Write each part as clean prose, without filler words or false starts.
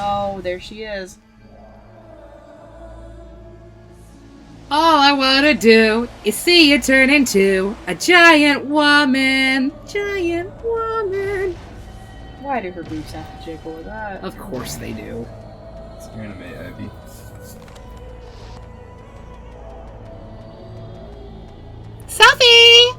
Oh, there she is. All I wanna do is see you turn into a giant woman. Giant woman. Why do her boobs have to jiggle with that? Of course they do. It's anime, Ivy. Sophie!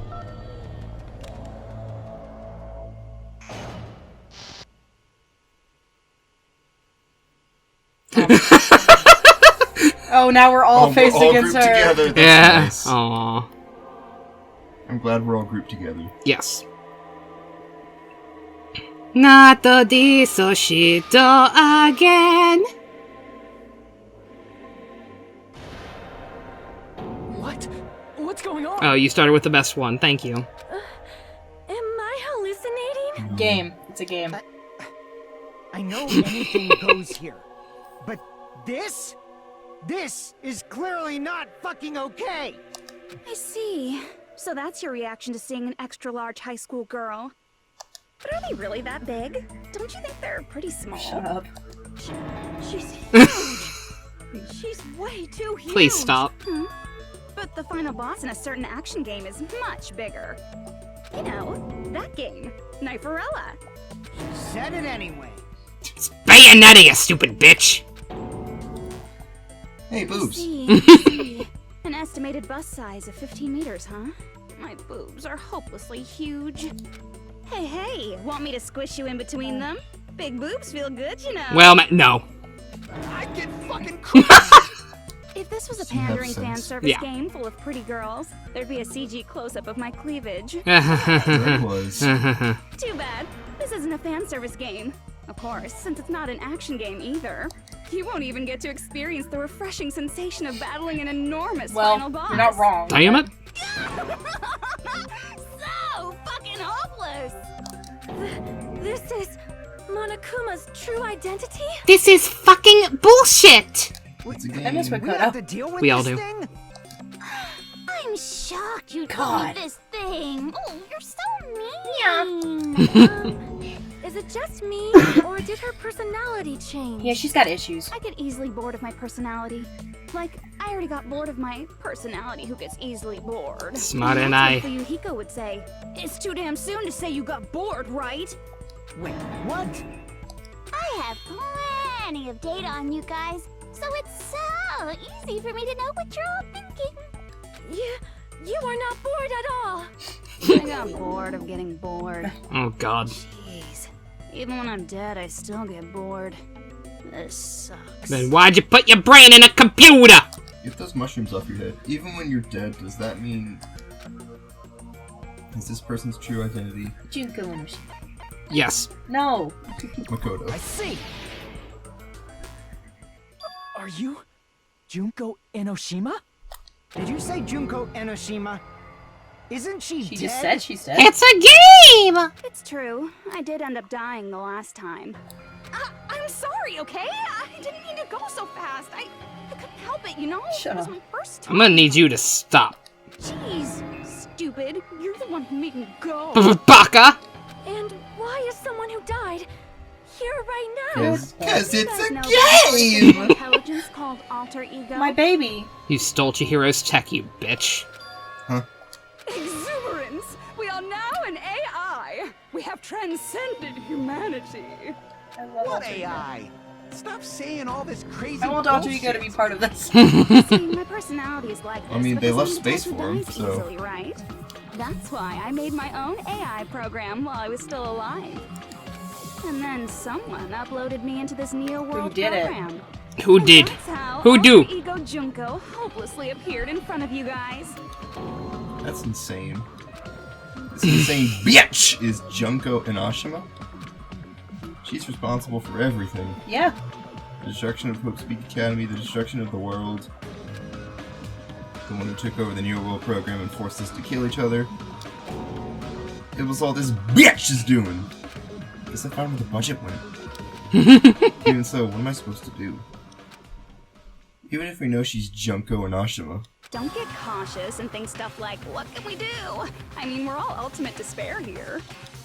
Oh, now we're all faced against her. Together. That's Yeah. nice. Aww. I'm glad we're all grouped together. Yes. Not the Disoshito again. What? What's going on? Oh, you started with the best one. Thank you. Am I hallucinating? Game. It's a game. I know anything goes here, but this is clearly not fucking okay. I see. So that's your reaction to seeing an extra-large high school girl. But are they really that big? Don't you think they're pretty small? Shut up. She's huge. She's way too huge. Please stop. But the final boss in a certain action game is much bigger. You know, that game, Kniferella. Said it anyway. It's Bayonetta, you stupid bitch! Hey, I boobs. see. An estimated bust size of 15 meters, huh? My boobs are hopelessly huge. Hey, want me to squish you in between them? Big boobs feel good, you know. Well, no. I get fucking crazy. If this was a Doesn't have pandering fan sense. service Yeah. game full of pretty girls, there'd be a CG close-up of my cleavage. There it was. Too bad. This isn't a fan service game. Of course, since it's not an action game either. You won't even get to experience the refreshing sensation of battling an enormous Well, final boss. you're not wrong. Damn it. So fucking hopeless! This is Monokuma's true identity? This is fucking bullshit! It's a game. I miss We have to Makoto. deal with We all this do. thing? I'm shocked you God. told this thing. Oh, you're so mean. Is it just me, or did her personality change? Yeah, she's got issues. I get easily bored of my personality. Like, I already got bored of my personality who gets easily bored. Smart And and that's I. what Yukiko would say. It's too damn soon to say you got bored, right? Wait, what? I have plenty of data on you guys, so it's so easy for me to know what you're all thinking. You are not bored at all. I got bored of getting bored. Oh god. Jeez. Even when I'm dead, I still get bored. This sucks. Then why'd you put your brain in a computer? Get those mushrooms off your head. Even when you're dead, does that mean... Is this person's true identity Junko Enoshima. Yes. No. Makoto? I see. Are you Junko Enoshima? Did you say Junko Enoshima? Isn't she She dead? just said she's dead. It's a game! It's true. I did end up dying the last time. I'm sorry, okay? I didn't mean to go so fast. I couldn't help it, you know? Shut it was up. my first I'm time. gonna need you to stop. Jeez, stupid. You're the one who made me go. Baka! And why is someone who died here right now? Because You it's guys a know there's a game! intelligence called alter ego. My baby. You stole Chihiro's tech, you bitch. Exuberance! We are now an AI! We have transcended humanity! I love What Alter Ego. AI? Stop saying all this crazy I want Alter Ego to be bullshit. part of this. See, my personality is like this. I mean, but they doesn't left mean the space type who for 'em, dies so- Easily, right? That's why I made my own AI program while I was still alive. And then someone uploaded me into this Neo World did it? program. Who And did? That's how Who do? Alter Ego Junko hopelessly appeared in front of you guys. That's insane. This insane bitch is Junko Enoshima? She's responsible for everything. Yeah. The destruction of Hope Speak Academy, the destruction of the world. The one who took over the New World program and forced us to kill each other. It was all this bitch is doing! Guess I found where the budget went. Even so, what am I supposed to do? Even if we know she's Junko Enoshima. Don't get cautious and think stuff like, what can we do? I mean, we're all ultimate despair here.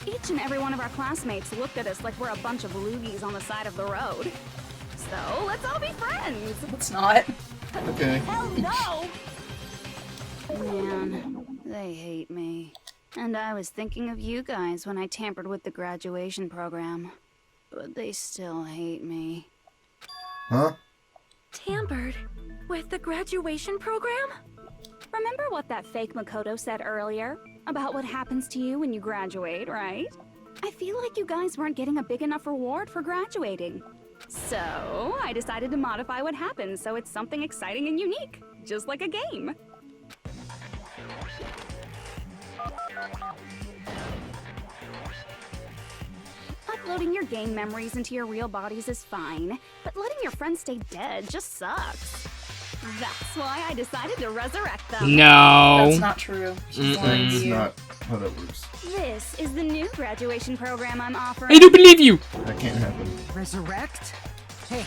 Each and every one of our classmates looked at us like we're a bunch of loogies on the side of the road. though. Let's all be friends. It's not. Okay. Hell no! Man, they hate me. And I was thinking of you guys when I tampered with the graduation program. But they still hate me. Huh? Tampered with the graduation program? Remember what that fake Makoto said earlier? About what happens to you when you graduate, right? I feel like you guys weren't getting a big enough reward for graduating. So, I decided to modify what happens so it's something exciting and unique. Just like a game. Uploading your game memories into your real bodies is fine, but letting your friends stay dead just sucks. That's why I decided to resurrect them. No. That's not true. She's lying to That's you. not how that works. This is the new graduation program I'm offering. I don't believe you. That can't happen. Resurrect? Hey,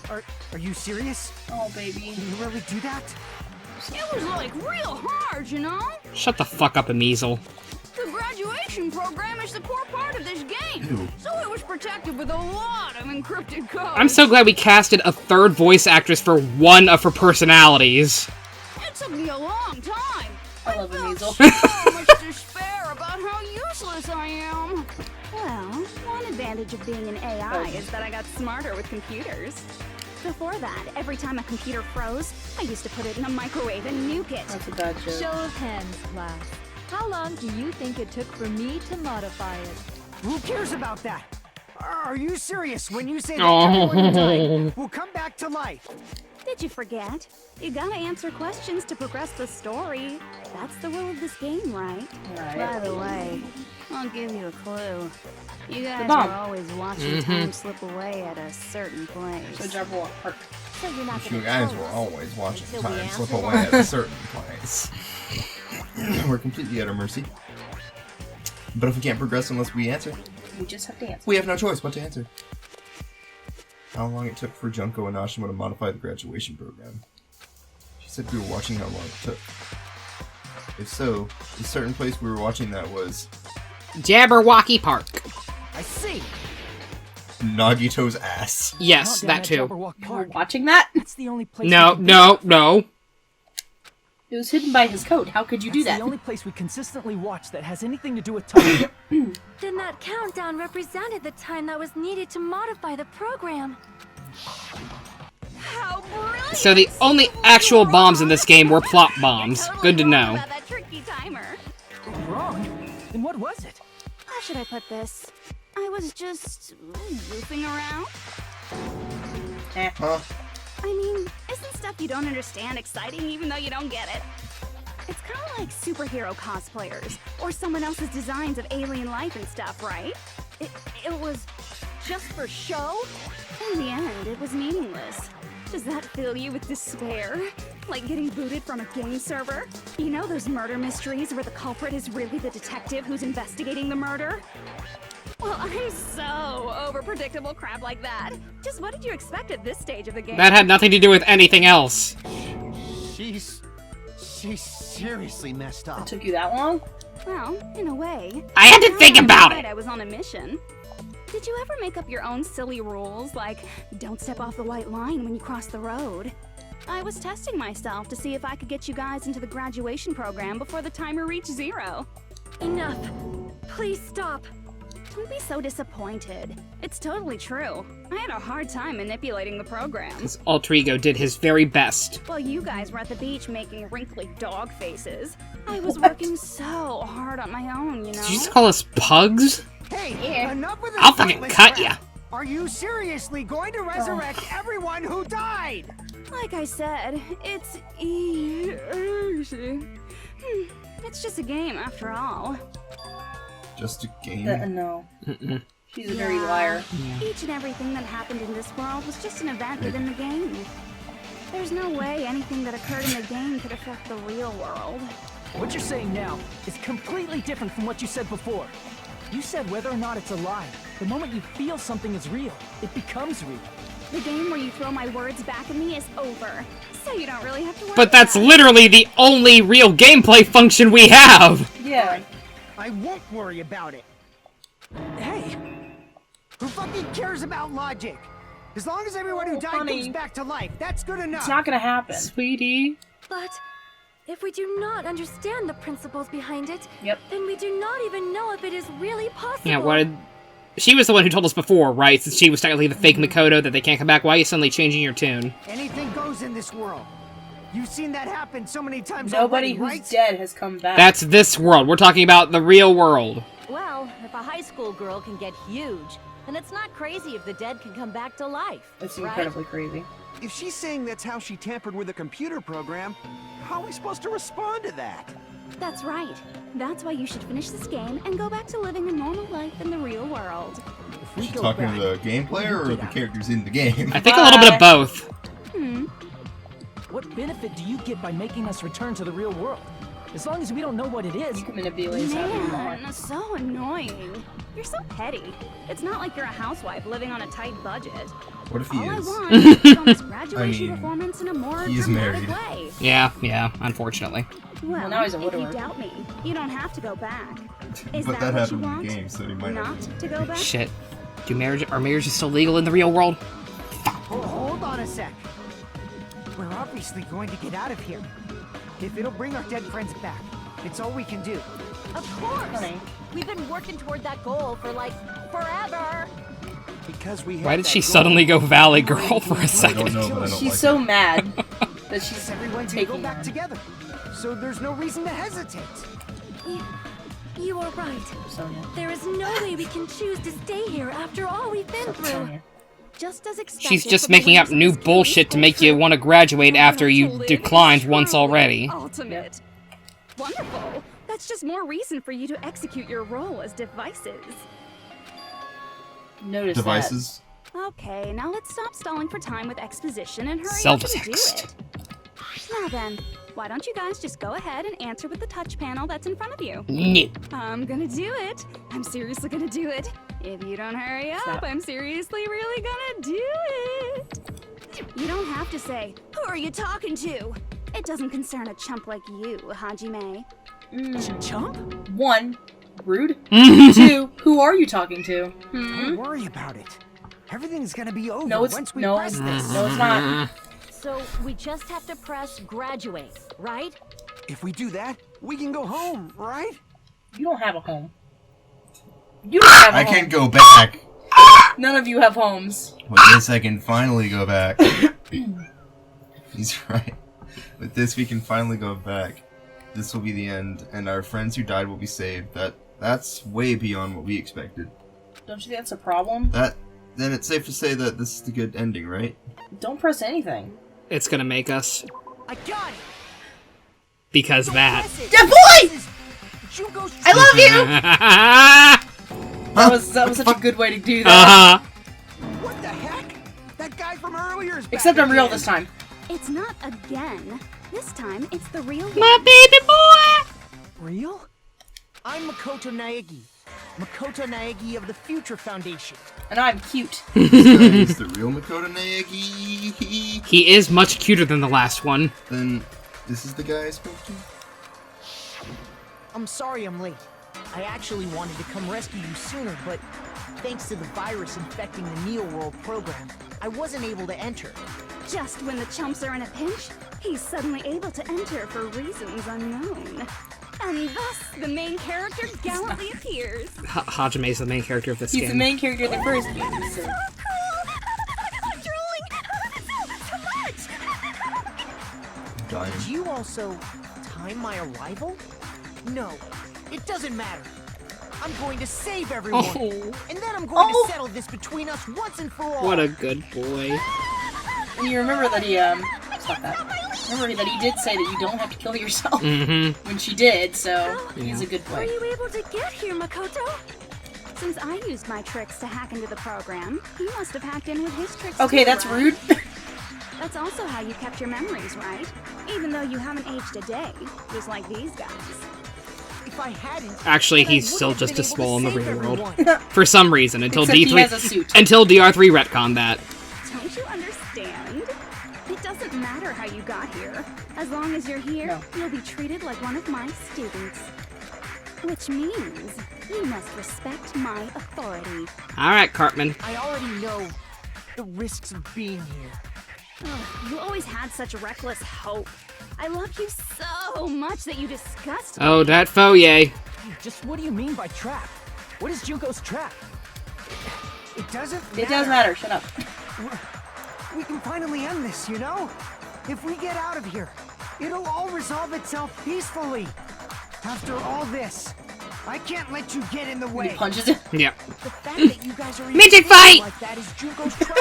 are you serious? Oh, baby. Can you really do that? It was like real hard, you know? Shut the fuck up, Amizel. The graduation program is the core part of this game. Ew. So it was protected with a lot of encrypted code. I'm so glad we casted a third voice actress for one of her personalities. It took me a long time. I love Amizel. So much despair about how useless I am. Well, one advantage of being an AI is that I got smarter with computers. Before that, every time a computer froze, I used to put it in a microwave and nuke it. That's a bad joke. Show of hands, class. How long do you think it took for me to modify it? Who cares about that? Are you serious when you say that Oh. everyone who died will come back to life? Did you forget? You gotta answer questions to progress the story. That's the rule of this game, right? Right. By the way, I'll give you a clue. You guys bomb. were always watching time slip away at a certain place. So Jabberwock Park. So you're not You gonna guys tell were us always watching until we time answer slip that? away at a certain place. We're completely at our mercy. But if we can't progress unless we answer, We just have to answer. we have no choice but to answer. How long it took for Junko and Ashima to modify the graduation program? She said we were watching how long it took. If so, the certain place we were watching that was Jabberwocky Park. I see. Nagito's ass. Yes, Not down that at too. Jabberwock You were Park. watching that? That's the only place. No, we can no, no. It was hidden by his coat. How could you do That's that? the only place we consistently watch that has anything to do with time. Then that countdown represented the time that was needed to modify the program. How brilliant! So the only actual bombs in this game were plot bombs. You're Good to totally wrong know. about that tricky timer. Wrong? Then what was it? How should I put this? I was just goofing around. Huh? I mean, isn't stuff you don't understand exciting even though you don't get it? It's kind of like superhero cosplayers or someone else's designs of alien life and stuff, right? It was just for show? In the end, it was meaningless. Does that fill you with despair? Like getting booted from a game server? You know those murder mysteries where the culprit is really the detective who's investigating the murder? Well, I'm so over predictable crap like that. Just what did you expect at this stage of the game? That had nothing to do with anything else. She's seriously messed It up. took you that long? Well, in a way. I had to think about it. I was on a mission. Did you ever make up your own silly rules, like don't step off the white line when you cross the road? I was testing myself to see if I could get you guys into the graduation program before the timer reached 0. Enough. Please stop. Don't be so disappointed. It's totally true. I had a hard time manipulating the program. His alter ego did his very best. While you guys were at the beach making wrinkly dog faces, I was working so hard on my own, you know? Did you just call us pugs? Hey, Yeah. enough with this I'll fucking pointless cut crap. ya. Are you seriously going to resurrect everyone who died? Like I said, it's easy. It's just a game after all. Just a game. No. Mm-mm. She's a dirty liar. Each and everything that happened in this world was just an event within the game. There's no way anything that occurred in the game could affect the real world. What you're saying now is completely different from what you said before. You said whether or not it's a lie. The moment you feel something is real, it becomes real. The game where you throw my words back at me is over, so you don't really have to worry But that's about it. literally the only real gameplay function we have! Yeah. I won't worry about it. Hey, who fucking cares about logic? As long as everyone who died honey. comes back to life, that's good enough. It's not gonna happen. Sweetie. But if we do not understand the principles behind it, Yep. then we do not even know if it is really possible. Yeah, what did... She was the one who told us before, right? Since she was technically the fake Makoto that they can't come back. Why are you suddenly changing your tune? Anything goes in this world. You've seen that happen so many times Nobody already, who's right? dead has come back. That's this world. We're talking about the real world. Well, if a high school girl can get huge, then it's not crazy if the dead can come back to life. That's right? incredibly crazy. If she's saying that's how she tampered with a computer program, how are we supposed to respond to that? That's right. That's why you should finish this game and go back to living a normal life in the real world. If we Is she go talking back, to the game player or the characters in the game? I think a little bit of both. What benefit do you get by making us return to the real world? As long as we don't know what it is. You can manipulate us however you want. Man, so annoying. You're so petty. It's not like you're a housewife living on a tight budget. What if he All I is? want is to film this graduation mean, performance in a more he is dramatic married. way. Yeah, unfortunately. Well, now he's a if you widower. doubt me, you don't have to go back. Is But that that what you happened in want? the game, so he might Not to go back? Shit. Are marriages still legal in the real world? Hold on a sec. We're obviously going to get out of here. If it'll bring our dead friends back, it's all we can do. Of course! Honey. We've been working toward that goal for, like, forever! Because we Why have did that she goal. suddenly go Valley Girl for a I don't second? know, but I don't She's like so it. mad that she's Everyone can go taking back her. together. So there's no reason to hesitate. You are right. Sonia. There is no way we can choose to stay here after all we've been through. Sonia. Just as expected. She's just for the making up winners of new this bullshit to case, make you want to graduate after to you live declined is once truly already. Ultimate. Wonderful. That's just more reason for you to execute your role as devices. Notice Devices. Okay, now let's stop stalling for time with exposition and hurry up and do Self-text. it. Now then, why don't you guys just go ahead and answer with the touch panel that's in front of you? No. I'm gonna do it. I'm seriously gonna do it. If you don't hurry up, Stop. I'm seriously really gonna do it. You don't have to say, who are you talking to? It doesn't concern a chump like you, Hajime. Chump? that. 1. Rude. 2. Who are you talking to? Don't worry about it. Everything's gonna be over No, it's once we no, press this. no, it's not. So, we just have to press graduate, right? If we do that, we can go home, right? You don't have a home. You don't have a I home. can't go back. None of you have homes. With this, I can finally go back. He's right. With this, we can finally go back. This will be the end, and our friends who died will be saved. That's way beyond what we expected. Don't you think that's a problem? Then it's safe to say that this is the good ending, right? Don't press anything. It's gonna make us. I got it. Because that. Yeah, boy! Junko's I love you! Uh-huh. That was such a good way to do that. What the heck? That guy from earlier is back Except I'm real again. this time. It's not again. This time, it's the real one. My baby boy! Real? I'm Makoto Naegi. Makoto Naegi of the Future Foundation. And I'm cute. This guy is the real Makoto Naegi. He is much cuter than the last one. Then this is the guy I spoke to? I'm sorry I'm late. I actually wanted to come rescue you sooner, but thanks to the virus infecting the Neo World program, I wasn't able to enter. Just when the chumps are in a pinch, he's suddenly able to enter for reasons unknown. And thus, the main character gallantly appears. Hajime is the main character of this He's game. the main character of the first game. So. I'm drooling! So much! Dying. Did you also time my arrival? No, it doesn't matter. I'm going to save everyone. Oh, And then I'm going to settle this between us once and for all. what a good boy. And you remember that he, stop that. Remember that he did say that you don't have to kill yourself. Mm-hmm. When she did, so he's a good Were boy. you able to get here, Makoto? Since I used my tricks to hack into the program, he must have hacked in with his tricks Okay, too, that's right? rude. That's also how you kept your memories, right? Even though you haven't aged a day, just like these guys. If I hadn't, Actually, then I he's would still have just been as able to small in the save real world. everyone. For some reason, until Except he D3 has a suit. until DR3 retconned that. Don't you understand? It doesn't matter how you got here. As long as you're here, No. you'll be treated like one of my students. Which means you must respect my authority. Alright, Cartman. I already know the risks of being here. Ugh, you always had such reckless hope. I love you so much that you disgust me. Oh, that Foye. Just what do you mean by trap? What is Junko's trap? It doesn't matter. It does matter. Shut up. We can finally end this, you know? If we get out of here, it'll all resolve itself peacefully. After all this, I can't let you get in the He way. punches it. Yep. The fact that you guys are even Midget thinking fight! like that is Junko's trap.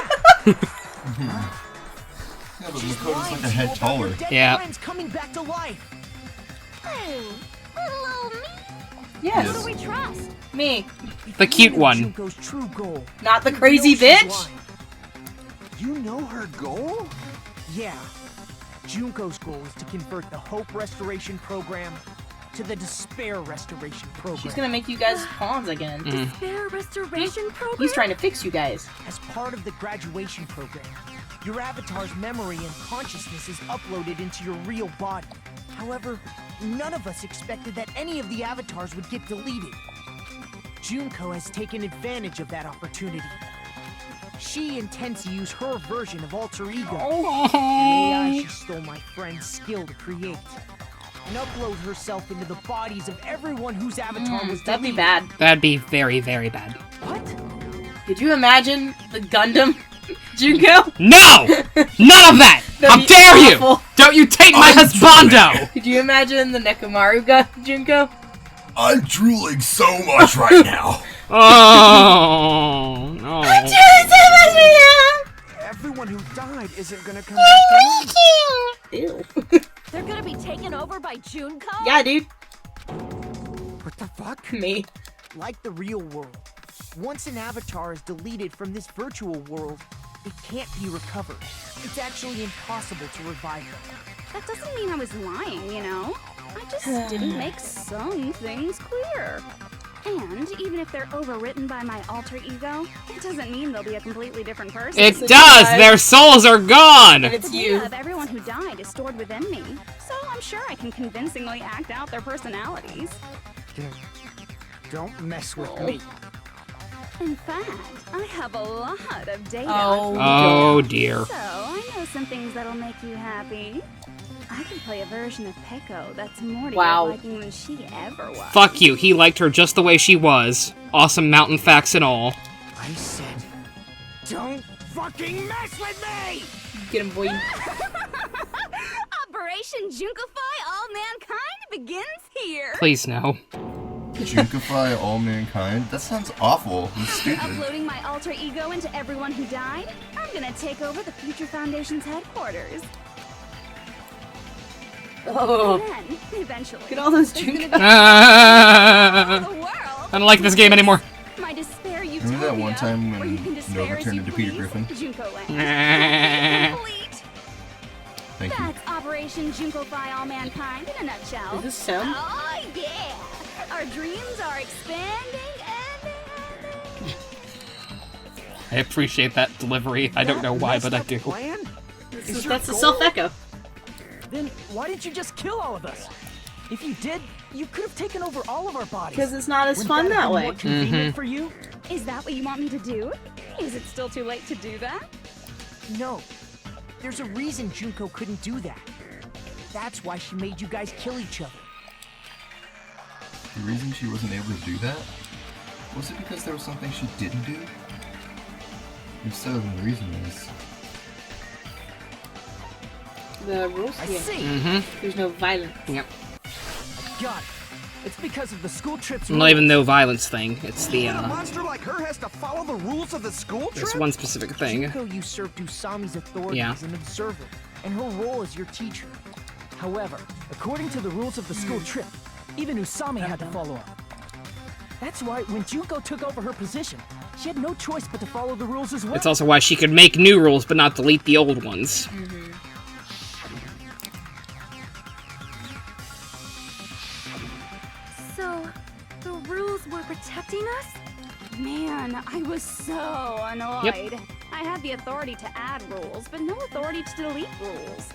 Yeah, but Makoto's like a head taller. Yeah. Friends coming back to life. Oh, little old me. Yes. Who do we trust? Me. The cute one. Junko's true goal. Not the You crazy know she's bitch. lying. You know her goal? Yeah. Junko's goal is to convert the Hope Restoration Program to the Despair Restoration Program. She's gonna make you guys pawns again. Despair restoration program? He's trying to fix you guys. As part of the graduation program, your avatar's memory and consciousness is uploaded into your real body. However, none of us expected that any of the avatars would get deleted. Junko has taken advantage of that opportunity. She intends to use her version of alter ego, the AI she stole my friend's skill to create, and upload herself into the bodies of everyone whose avatar was That'd be deleted. bad. That'd be very, very bad. What? Could you imagine the Gundam Junko? No! None of that! How That'd be dare you! awful. Don't you take my husbando! Could you imagine the Nekomaru Junko? I'm drooling so much right now. Oh, no. Everyone who died isn't gonna come back to life. Ew. They're gonna be taken over by Junko? Yeah, dude. What the fuck? Me. Like the real world, once an avatar is deleted from this virtual world, it can't be recovered. It's actually impossible to revive them. That doesn't mean I was lying, you know? I just didn't make some things clear. And even if they're overwritten by my alter ego, it doesn't mean they'll be a completely different person. It does! Their souls are gone! And it's The you. data of everyone who died is stored within me, so I'm sure I can convincingly act out their personalities. Don't mess with me. In fact, I have a lot of data. Oh dear. So I know some things that'll make you happy. I can play a version of Peko that's more to Wow. your liking than she ever was. Fuck you, he liked her just the way she was. Awesome mountain facts and all. I said, don't fucking mess with me! Get him, boy. Operation Junkify All Mankind begins here. Please no. Junkify all mankind? That sounds awful and After stupid. uploading my alter ego into everyone who died, I'm gonna take over the Future Foundation's headquarters. Oh. And then, eventually, Look at all those there's gonna Junko. be I the world. don't like this game anymore. My despair utopia, Remember that one time where when you can despair Nova as turned you into Peter please? Griffin? Junko Land. Complete. Thank you. That's Operation Junkify All Mankind in a nutshell. Is this Sim? Oh yeah! Our dreams are expanding and I appreciate that delivery. I don't know why, but I do. Plan? Is your That's the goal? self-echo. Then why didn't you just kill all of us? If you did, you could have taken over all of our bodies. Because it's not as Wouldn't fun have that been way. more convenient for you? Is that what you want me to do? Is it still too late to do that? No. There's a reason Junko couldn't do that. That's why she made you guys kill each other. The reason she wasn't able to do that? Was it because there was something she didn't do? If so, then the reason is... The rules? I Yeah. see. There's no violence. Yep. Got it. It's because of the school trips. Not even no violence thing. It's the, A monster like her has to follow the rules of the school trip? this one specific thing. Junko usurped Usami's authority Yeah. as an observer, and her role as your teacher. However, according to the rules of the school trip, even Usami had to follow up. That's why when Junko took over her position, she had no choice but to follow the rules as well. It's also why she could make new rules but not delete the old ones. So, the rules were protecting us? Man, I was so annoyed. I had the authority to add rules, but no authority to delete rules.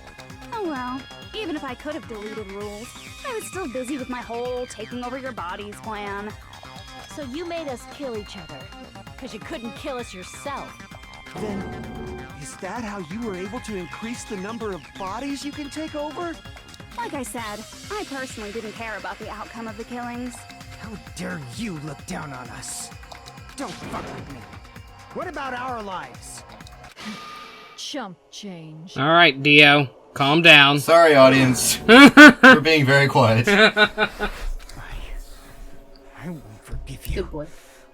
Oh well, even if I could have deleted rules, I was still busy with my whole taking over your bodies plan. So you made us kill each other. Because you couldn't kill us yourself. Then, is that how you were able to increase the number of bodies you can take over? Like I said, I personally didn't care about the outcome of the killings. How dare you look down on us? Don't fuck with me. What about our lives? Chump change. Alright, Dio. Calm down. Sorry, audience. We're being very quiet. I won't forgive you. Good boy.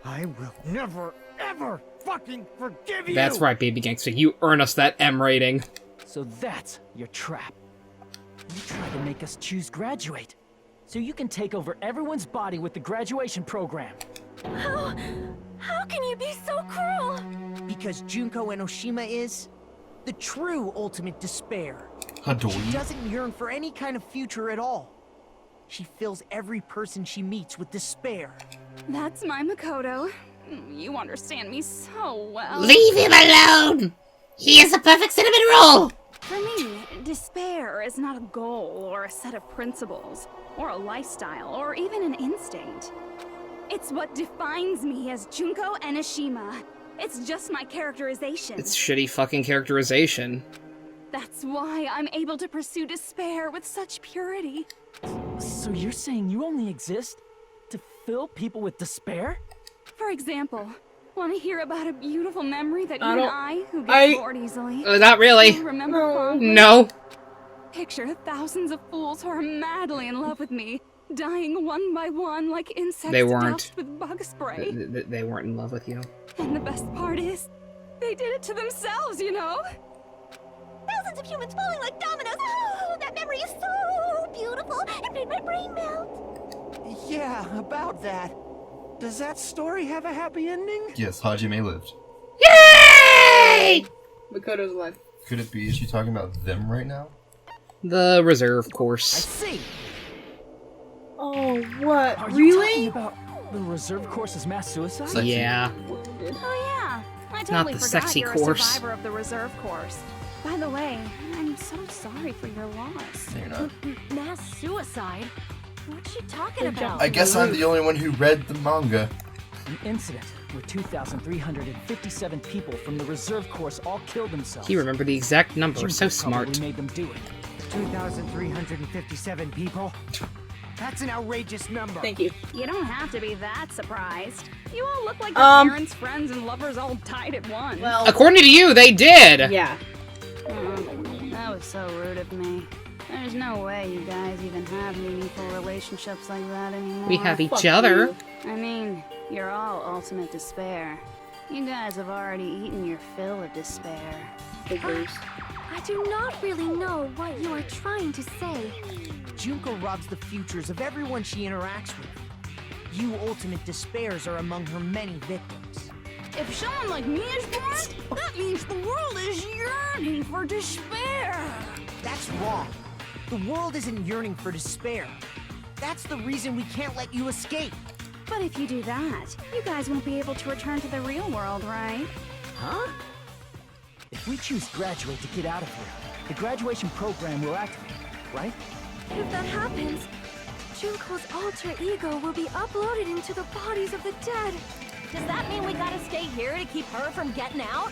I will never, ever fucking forgive you! That's right, baby gangster. You earn us that M rating. So that's your trap. You try to make us choose graduate, so you can take over everyone's body with the graduation program. How can you be so cruel? Because Junko Enoshima is the true ultimate despair. She Hadouken. doesn't yearn for any kind of future at all. She fills every person she meets with despair. That's my Makoto. You understand me so well. Leave him alone! He is a perfect cinnamon roll! For me, despair is not a goal or a set of principles, or a lifestyle, or even an instinct. It's what defines me as Junko Enoshima. It's just my characterization. It's shitty fucking characterization. That's why I'm able to pursue despair with such purity. So you're saying you only exist to fill people with despair? For example, want to hear about a beautiful memory that you I and don't- who get bored easily? Not really. Still remember fondly? No. Picture thousands of fools who are madly in love with me, dying one by one like insects They weren't. doused with bug spray. They weren't in love with you. And the best part is, they did it to themselves, you know? Thousands of humans falling like dominoes. Oh, that memory is so beautiful. It made my brain melt. Yeah, about that. Does that story have a happy ending? Yes, Hajime lived. Yay! Makoto's alive. Could it be, is she talking about them right now? The reserve I course. see. Oh, what? Are you talking Really? about the reserve course's mass suicide? Sexy. Yeah. Oh yeah, I Not totally the forgot sexy you're course. a survivor of the reserve course. By the way, I'm so sorry for your loss. No, you're not. Mass suicide? What's she talking about? I guess I'm the only one who read the manga. An incident where 2,357 people from the reserve course all killed themselves. He remembered the exact number. Junko So smart. probably made them do it. 2,357 people? That's an outrageous number. Thank you. You don't have to be that surprised. You all look like your parents, friends, and lovers all tied at once. Well, According to you, they did! yeah. That was so rude of me. There's no way you guys even have meaningful relationships like that anymore. We have each Fuck other. you. I mean, you're all ultimate despair. You guys have already eaten your fill of despair. Figures. I do not really know what you are trying to say. Junko robs the futures of everyone she interacts with. You ultimate despairs are among her many victims. If someone like me is born, that means the world is yearning for despair. That's wrong. The world isn't yearning for despair. That's the reason we can't let you escape. But if you do that, you guys won't be able to return to the real world, right? Huh? If we choose graduate to get out of here, the graduation program will activate, right? If that happens, Junko's alter ego will be uploaded into the bodies of the dead. Does that mean we gotta stay here to keep her from getting out?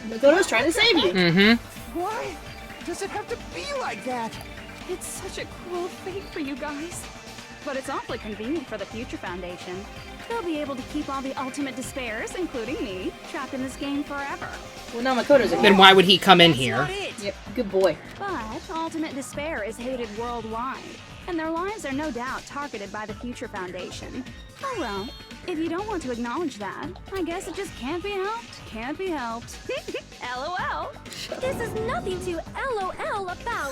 Makoto's trying to save you. Mm-hmm. Why does it have to be like that? It's such a cruel fate for you guys. But it's awfully convenient for the Future Foundation. They'll be able to keep all the ultimate despairs, including me, trapped in this game forever. Well, now Makoto's a Then why would he come in here? Not it. Yep, good boy. But ultimate despair is hated worldwide, and their lives are no doubt targeted by the Future Foundation. Oh well, if you don't want to acknowledge that, I guess it just can't be helped. Can't be helped. LOL. This is nothing to LOL about.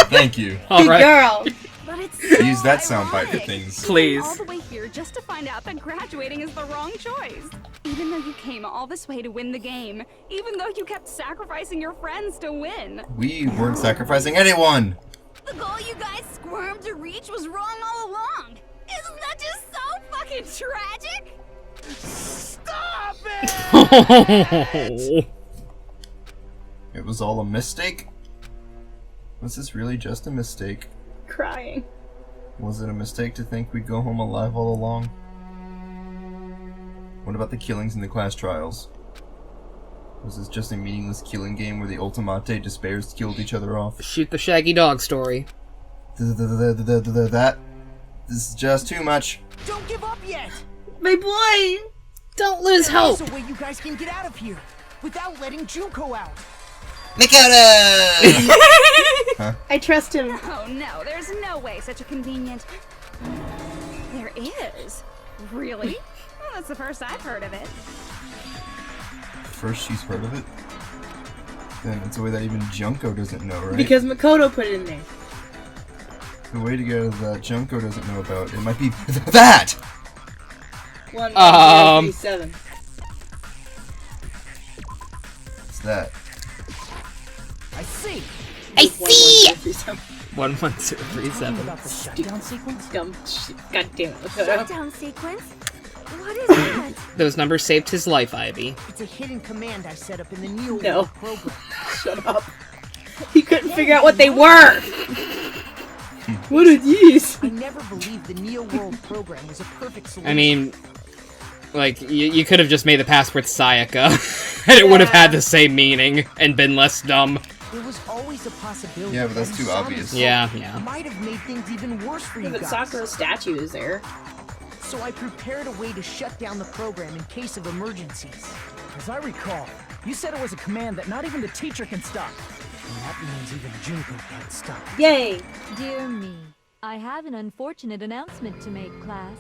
Thank you. Alright. Girl. But it's Use that soundbite for ironic. things. Please. All the way here just to find out that graduating is the wrong choice. Even though you came all this way to win the game, even though you kept sacrificing your friends to win. We weren't sacrificing anyone! The goal you guys squirmed to reach was wrong all along. Isn't that just so fucking tragic? Stop it! It was all a mistake? Was this really just a mistake? Crying. Was it a mistake to think we'd go home alive all along? What about the killings and the class trials? Was this just a meaningless killing game where the Ultimate Despairs killed each other off? Shoot the shaggy dog story. That... This is just too much. Don't give up yet! My boy! Don't lose hope! There's a way you guys can get out of here without letting Junko out. Makoto! Huh? I trust him. Oh no, there's no way such a convenient... There is. Really? Well, that's the first I've heard of it. First she's heard of it? Then it's a way that even Junko doesn't know, right? Because Makoto put it in there. The way to go that Junko doesn't know about. It might be that! 1-1-0-3-7. What's that? I see. I see! 1-1-0-3-7. 11037. About the shutdown sequence? Dumb shit. God damn it, Makoto. Shutdown sequence? What is that? Those numbers saved his life, Ivy. It's a hidden command I set up in the Neo No. World program. Shut up. He couldn't figure out what they were! What are these? I never believed the Neo World program was a perfect solution. I mean, like, you could have just made the password Sayaka, and it would have had the same meaning, and been less dumb. There was always a possibility. Yeah, but that's that too Usami's obvious. fault Yeah. might have made things even worse for you But guys. Sakura's statue is there. So I prepared a way to shut down the program in case of emergencies. As I recall, you said it was a command that not even the teacher can stop. And that means even Junko can't stop. Yay! Dear me, I have an unfortunate announcement to make, class.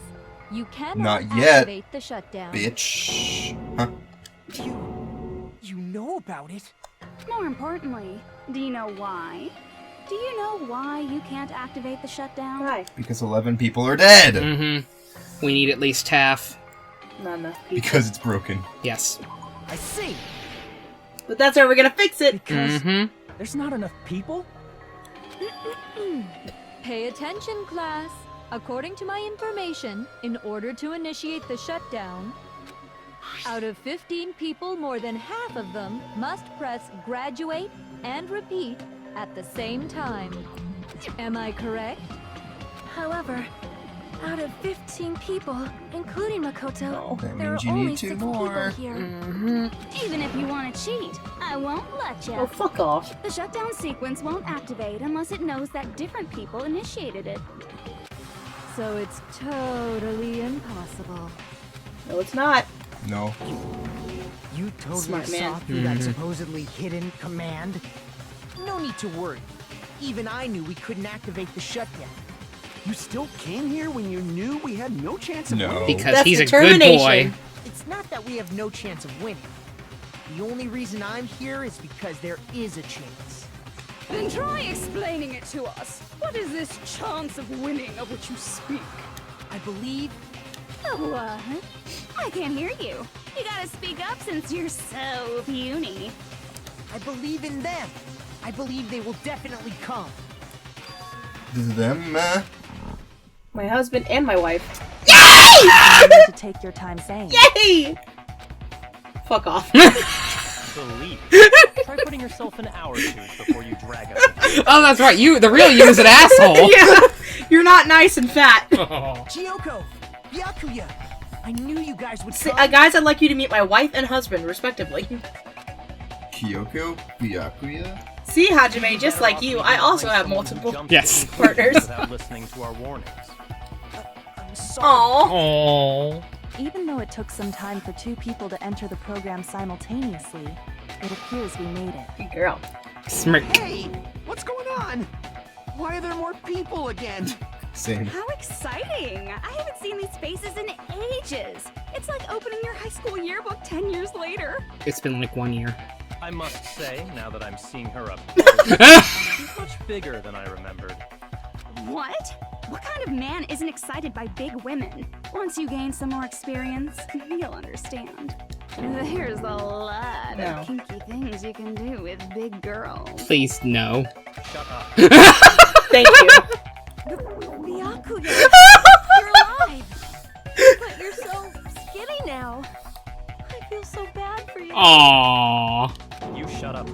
You cannot Not yet, activate the shutdown. Bitch. Huh? You know about it? More importantly, do you know why? Do you know why you can't activate the shutdown? Why? Because 11 people are dead! Mm-hmm. We need at least half. Not enough people. Because it's broken. Yes. I see. But that's how we're gonna fix it! Because Mm-hmm. there's not enough people? Pay attention, class. According to my information, in order to initiate the shutdown, out of 15 people, more than half of them must press graduate and repeat at the same time. Am I correct? However, out of 15 people, including Makoto, That there are means you only need 2 6 more. people here. Even if you want to cheat, I won't let you. Oh, fuck off. The shutdown sequence won't activate unless it knows that different people initiated it. So it's totally impossible. No, it's not. No. You totally Smart man. saw through that supposedly hidden command? No need to worry. Even I knew we couldn't activate the shutdown. You still came here when you knew we had no chance of No. winning? Because That's he's a good determination. boy. It's not that we have no chance of winning. The only reason I'm here is because there is a chance. Then try explaining it to us. What is this chance of winning of which you speak? I believe What? I can't hear you. You gotta speak up since you're so puny. I believe in them. I believe they will definitely come. Them, My husband and my wife. You need to take your time saying. Yay! Fuck off. Believe. Try putting yourself in our shoes before you drag us. Oh, that's right. The real you is an asshole. Yeah, you're not nice and fat. Chiyoko, Byakuya, I knew you guys would come. Guys, I'd like you to meet my wife and husband, respectively. Kyoko? Byakuya? See, Hajime, just like you, I also have multiple Yes. partners. Without listening to our warnings. I'm sorry. Aww. Oh. Even though it took some time for 2 people to enter the program simultaneously, it appears we made it. Good girl. Smirk. Hey, what's going on? Why are there more people again? Same. How exciting! I haven't seen these faces in ages. It's like opening your high school yearbook 10 years later. It's been like 1 year. I must say, now that I'm seeing her up, she's much bigger than I remembered. What? What kind of man isn't excited by big women? Once you gain some more experience, you'll understand. There's a lot No. of kinky things you can do with big girls. Please, no. Shut up. Thank you. Byakuya, you're alive! But you're so skinny now. I feel so bad for you. Aww. You shut up.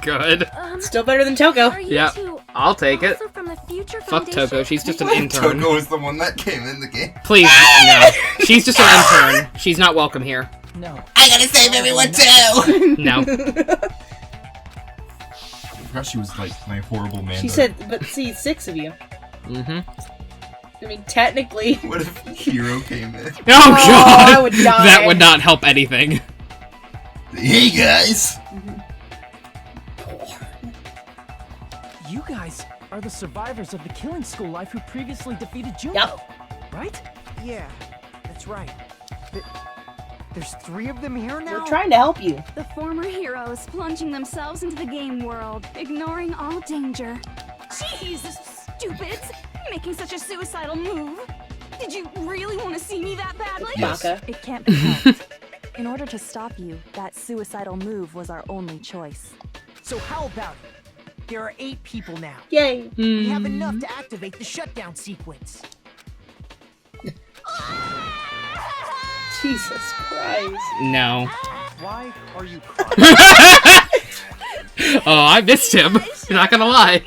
Good. Still better than Toko. Are you Yep. two I'll take it. also from the Future Fuck Foundation? Toko. She's just an intern. Toko is the one that came in the game. Please, no. She's just an intern. She's not welcome here. No. I gotta save everyone too! No. I forgot she was like my horrible man. She said, but see, 6 of you. Mm-hmm. I mean, technically. What if Hero came in? Oh god! I would die. That would not help anything. Hey guys! You guys are the survivors of the killing school life who previously defeated Junko, Yep. right? Yeah, that's right. There's 3 of them here now? We're trying to help you. The former heroes plunging themselves into the game world, ignoring all danger. Jeez, stupids! Making such a suicidal move. Did you really want to see me that badly? Yes. Baka. It can't be helped. In order to stop you, that suicidal move was our only choice. So how about it? There are 8 people now. Yay. We have enough to activate the shutdown sequence. Jesus Christ. No. Why are you crying? Oh, I missed him. Not gonna lie.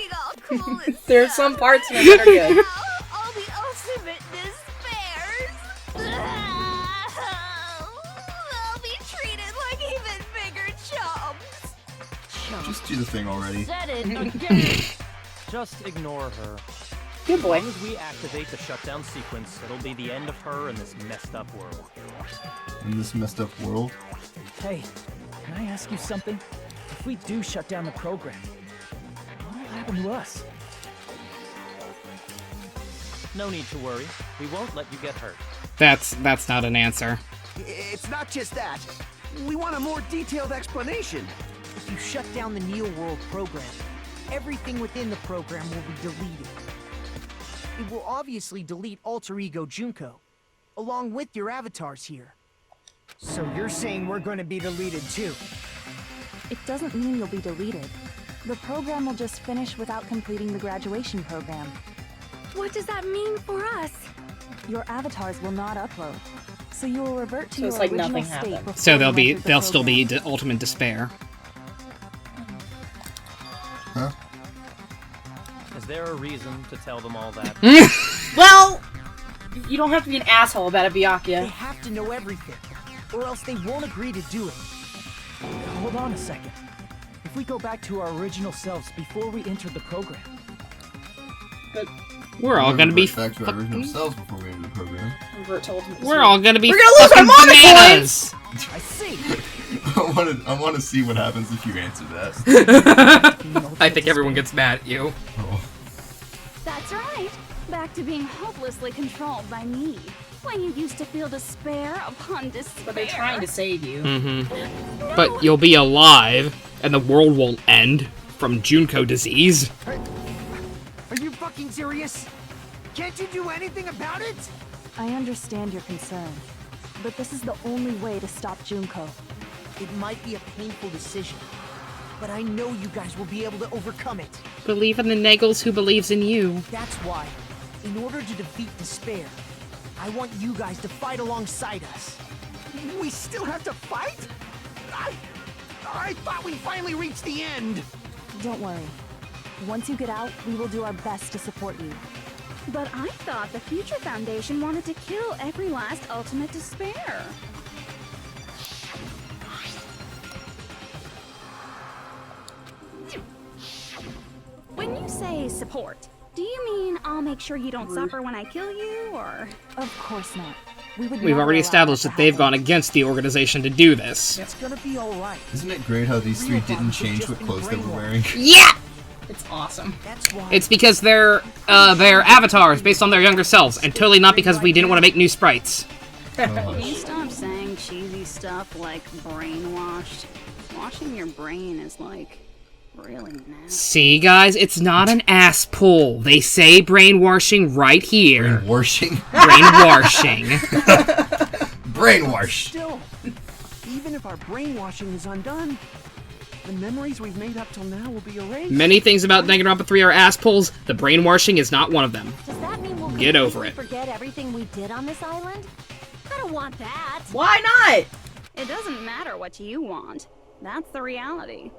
There are some parts in it that are good. All the ultimate despairs. They'll be treated like even bigger chumps. Just do the thing already. Said it again. Just ignore her. Good boy. As long as we activate the shutdown sequence, it'll be the end of her in this messed up world. In this messed up world. Hey, can I ask you something? If we do shut down the program, what'll happen to us? No need to worry. We won't let you get hurt. That's not an answer. It's not just that. We want a more detailed explanation. If you shut down the Neo World program, everything within the program will be deleted. It will obviously delete Alter Ego Junko, along with your avatars here. So you're saying we're going to be deleted too? It doesn't mean you'll be deleted. The program will just finish without completing the graduation program. What does that mean for us? Your avatars will not upload, so you will revert to So your it's like original nothing state happened. before So you they'll entered the still be program. ultimate despair. Huh? Is there a reason to tell them all that? Well, you don't have to be an asshole about it, They Byakuya. have to know everything, or else they won't agree to do it. Hold on a second. If we go back to our original selves before we entered the program, But We're all gonna be back to our original selves before we enter the program. revert to ultimate We're all gonna be We're gonna lose our fucking mana bananas. I see. I want to see what happens if you answer that. I think everyone gets mad at you. Oh. That's right. Back to being hopelessly controlled by me. When you used to feel despair upon despair. But they're trying to save you. Mm-hmm. But you'll be alive, and the world won't end from Junko disease. Are you fucking serious? Can't you do anything about it? I understand your concern, but this is the only way to stop Junko. It might be a painful decision, but I know you guys will be able to overcome it. Believe in the Nagels who believes in you. That's why, in order to defeat despair, I want you guys to fight alongside us. We still have to fight? I thought we finally reached the end. Don't worry. Once you get out, we will do our best to support you. But I thought the Future Foundation wanted to kill every last ultimate despair. When you say support, do you mean I'll make sure you don't suffer when I kill you, or? Of course not. We would We've never already allow established to that they've happen. gone against the organization to do this. It's gonna be alright. Isn't it great how these three didn't change what clothes they were wearing? Yeah! It's awesome. That's why. It's because they're avatars based on their younger selves, and totally not because we didn't want to make new sprites. Can you stop saying cheesy stuff like brainwashed? Washing your brain is like really nasty. See, guys, it's not an ass pull. They say brainwashing right here. Brainwashing? Brainwashing. Brainwash. Still, even if our brainwashing is undone, the memories we've made up till now will be erased. Many things about Danganronpa 3 are ass pulls. The brainwashing is not one of them. Does that mean we'll Get over it. forget everything we did on this island? I don't want that. Why not? It doesn't matter what you want. That's the reality.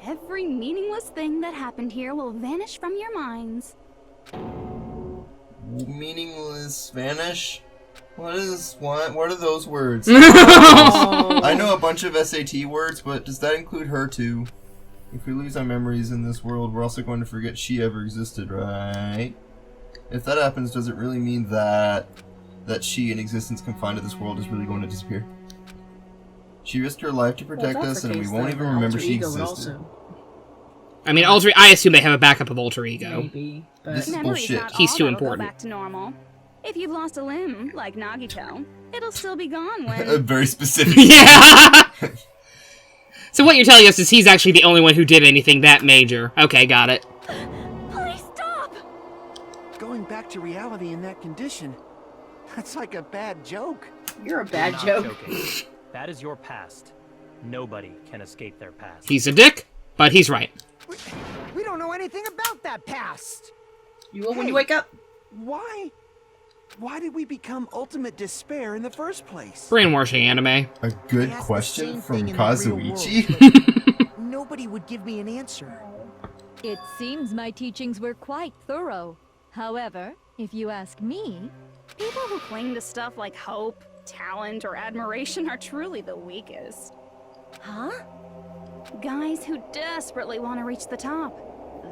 Every meaningless thing that happened here will vanish from your minds. Meaningless vanish? What are those words? I know a bunch of SAT words, but does that include her too? If we lose our memories in this world, we're also going to forget she ever existed, right? If that happens, does it really mean that she, in existence confined to this world, is really going to disappear? She risked her life to protect us, and we won't even remember she existed. I mean, I assume they have a backup of alter ego. Maybe, but This is Memory's bullshit. not He's all too that'll go important. back to normal. If you've lost a limb, like Nagito, it'll still be gone when... Very specific. Yeah! So what you're telling us is he's actually the only one who did anything that major. Okay, got it. Please stop! Going back to reality in that condition, that's like a bad joke. you're a bad Not joke. joking. That is your past. Nobody can escape their past. He's a dick, but he's right. We don't know anything about that past. You will when you wake up. Why? Why did we become ultimate despair in the first place? Brainwashing anime. A good I asked the question same from thing in the real Kazuichi. world, nobody would give me an answer. It seems my teachings were quite thorough. However, if you ask me, People who cling to stuff like hope, talent, or admiration are truly the weakest. Huh? Guys who desperately want to reach the top.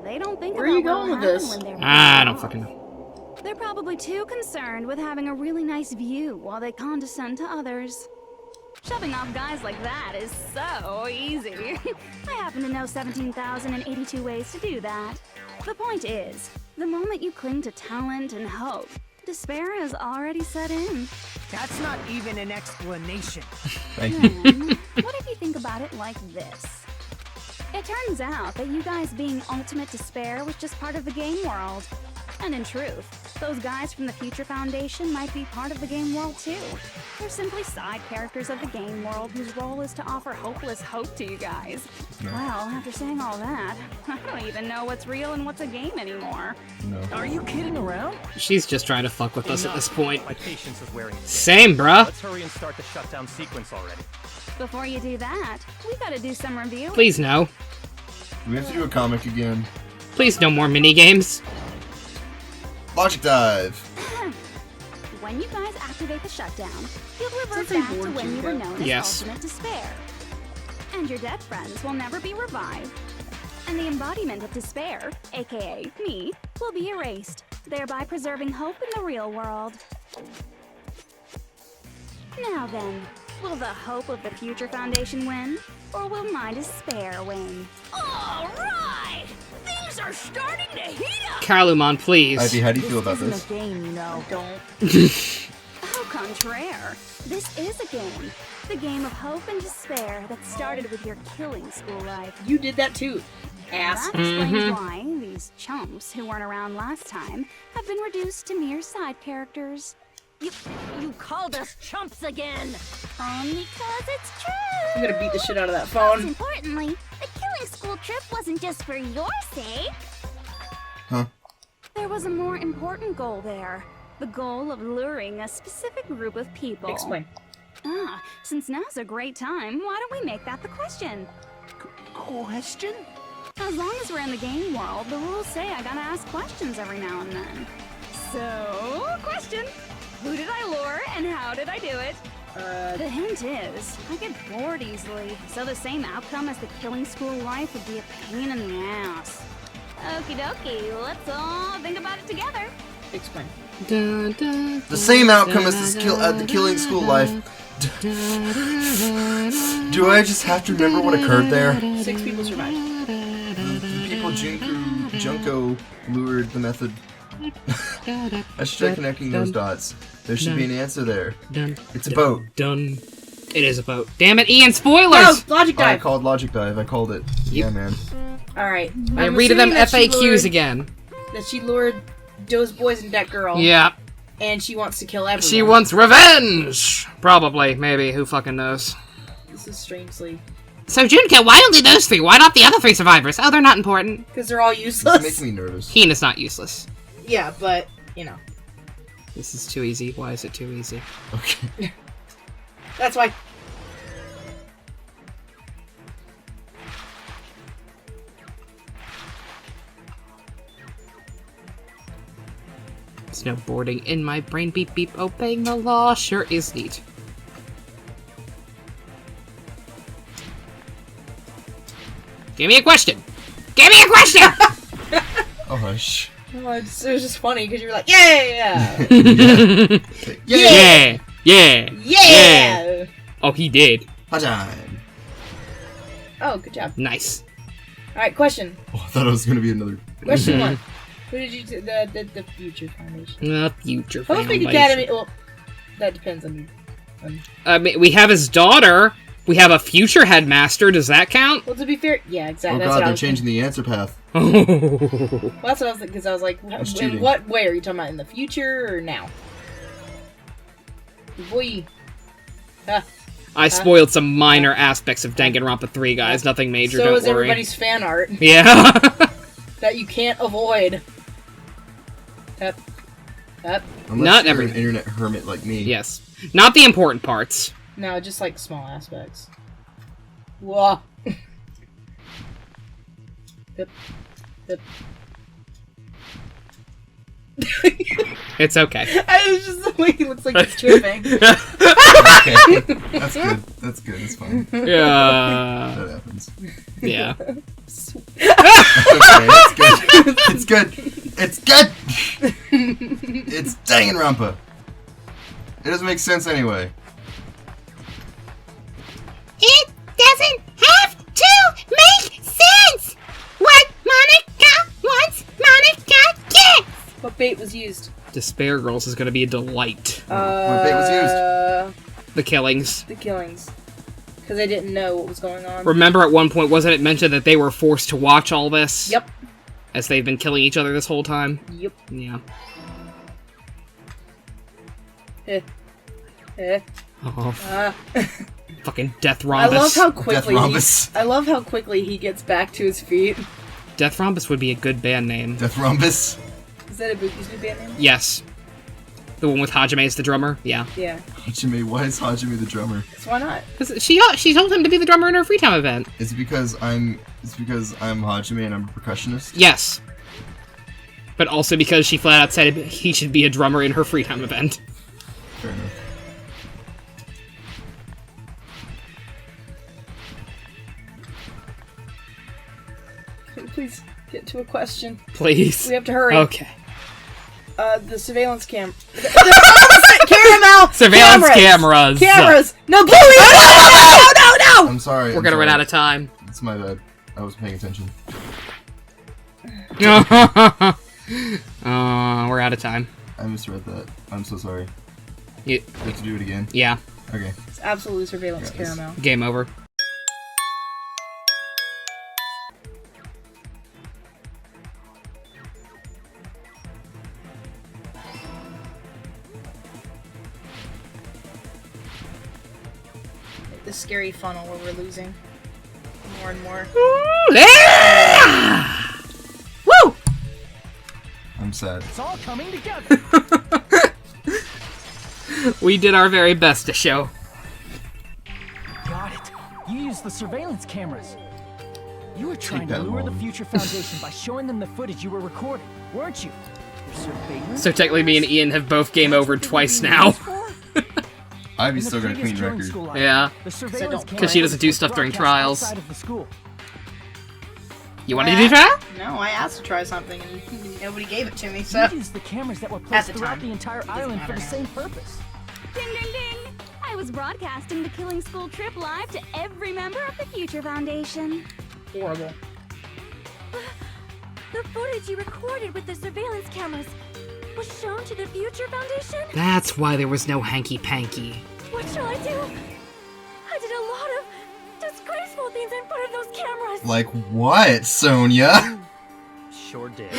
They don't think Where are about you going what'll with happen this? when they're I pissed don't off. fucking know. They're probably too concerned with having a really nice view while they condescend to others. Shoving off guys like that is so easy. I happen to know 17,082 ways to do that. The point is, the moment you cling to talent and hope, despair has already set in. That's not even an explanation. Thank you. What if you think about it like this? It turns out that you guys being ultimate despair was just part of the game world. And in truth, those guys from the Future Foundation might be part of the game world too. They're simply side characters of the game world whose role is to offer hopeless hope to you guys. No. Well, after saying all that, I don't even know what's real and what's a game anymore. No. Are you kidding around? She's just trying to fuck with us at this point. My patience is wearing thin. Same, bruh. Let's hurry and start the shutdown sequence already. Before you do that, we gotta do some reviewing. Please no. Do we have to do a comic again? Please no more minigames. Logic dive. When you guys activate the shutdown, you'll revert Sounds like back to board when you were bingo. known as Yes. ultimate despair. And your dead friends will never be revived. And the embodiment of despair, aka me, will be erased, thereby preserving hope in the real world. Now then, will the hope of the Future Foundation win? Or will my despair win? Alright! Things are starting to heat up! Kalumon, please. Ivy, how do you feel about Isn't this? a game, you know. Don't. Au contraire, this is a game. The game of hope and despair that started with your killing school life. You did that too, ass. That explains why these chumps who weren't around last time have been reduced to mere side characters. You called us chumps again! Because it's true. I'm gonna beat the shit out of that Most phone. importantly, the killing school trip wasn't just for your sake. Huh? There was a more important goal there. The goal of luring a specific group of people. Explain. Since now's a great time, why don't we make that the question? Question? As long as we're in the game world, the rules say I gotta ask questions every now and then. So, question. Who did I lure and how did I do it? The hint is, I get bored easily, so the same outcome as the killing school life would be a pain in the ass. Okie dokie, let's all think about it together. Explain. The same outcome as the killing school life. Do I just have to remember what occurred there? 6 people survived. The people Junko lured the method. I should try connecting those dots. There should be an answer there. It's a boat. Done. It is a boat. Damn it, Ian, spoilers! No! Logic I dive! called Logic Dive. I called it. Yeah, man. Alright. I'm reading them FAQs again. That she lured those boys and that girl. Yeah. And she wants to kill everyone. She wants revenge! Probably, maybe, who fucking knows. This is strangely. So, Junko, why only those 3? Why not the other 3 survivors? Oh, they're not important. Because they're all This useless. makes me nervous. Hina's not useless. Yeah, but, you know. This is too easy. Why is it too easy? Okay. That's why. It's Snowboarding in my brain, beep beep, obeying the law sure is neat. Give me a question! Give me a question! Oh, hush. Well, it was just funny because you were like, yeah! Yeah! Yeah! Yeah! Oh, he did. Hajime. Oh, good job. Nice. Alright, question. Oh, I thought it was gonna be another. Question 1. Who did you do? The Future Foundation. The Future Who's Big Foundation. Academy? Well, that depends on you. We have his daughter. We have a future headmaster. Does that count? Well, to be fair, yeah, exactly. Oh That's god, what I they're was changing the answer path. Well, that's what I was thinking, because I was like, That's in cheating. what way? Are you talking about in the future or now? Boy. I spoiled some minor aspects of Danganronpa 3, guys. Nothing major, So don't is worry. everybody's fan art. Yeah. That you can't avoid. Up. Unless Not you're every- an internet hermit like me. Yes. Not the important parts. No, just like small aspects. Whoa. Yep. Yep. It's okay. I was just the way he looks like he's tripping. Okay. That's good. That's good. It's fine. Yeah. That happens. Yeah. That's okay. It's good. It's good. It's Danganronpa. It doesn't make sense anyway. It doesn't have to make sense! What Monica wants, Monica gets! What bait was used? Despair Girls is going to be a delight. What bait was used? The killings. The killings. Because they didn't know what was going on. Remember at one point, wasn't it mentioned that they were forced to watch all this? Yep. As they've been killing each other this whole time? Yep. Yeah. Oh, fucking Death Rhombus. I love how quickly Death Rhombus. I love how quickly he gets back to his feet. Death Rhombus would be a good band name. Death Rhombus. Is that a Buki's new band name? Yes. The one with Hajime as the drummer? Yeah. Yeah. Hajime, why is Hajime the drummer? So why not? Because she told him to be the drummer in her free time event. It's because I'm Hajime and I'm a percussionist? Yes. But also because she flat out said he should be a drummer in her free time event. Fair enough. Please get to a question. Please. We have to hurry. Okay. The surveillance caramel. Surveillance cameras. Cameras. No, please. No. I'm sorry. We're gonna run out of time. It's my bad. I wasn't paying attention. We're out of time. I misread that. I'm so sorry. You have to do it again? Yeah. Okay. It's absolutely surveillance caramel. Game over. The scary funnel where we're losing more and more. Woo! I'm sad. It's all coming together. We did our very best to show. Got it. You used the surveillance cameras. You were trying to that lure the long. Future Foundation by showing them the footage you were recording, weren't you? Your surveillance So technically me and Ian have both game overed twice now. Ivy's still got a clean record. Yeah. Because Because she doesn't do stuff during trials. Of the school. You want to do that? No, I asked to try something and nobody gave it to me, so. You used the cameras that were At placed the throughout time. the entire island for the same purpose. Ding ding ding! I was broadcasting the Killing School trip live to every member of the Future Foundation. Horrible. The footage you recorded with the surveillance cameras was shown to the Future Foundation? That's why there was no hanky-panky. What shall I do? I did a lot of disgraceful things in front of those cameras. Like what, Sonia? Sure did.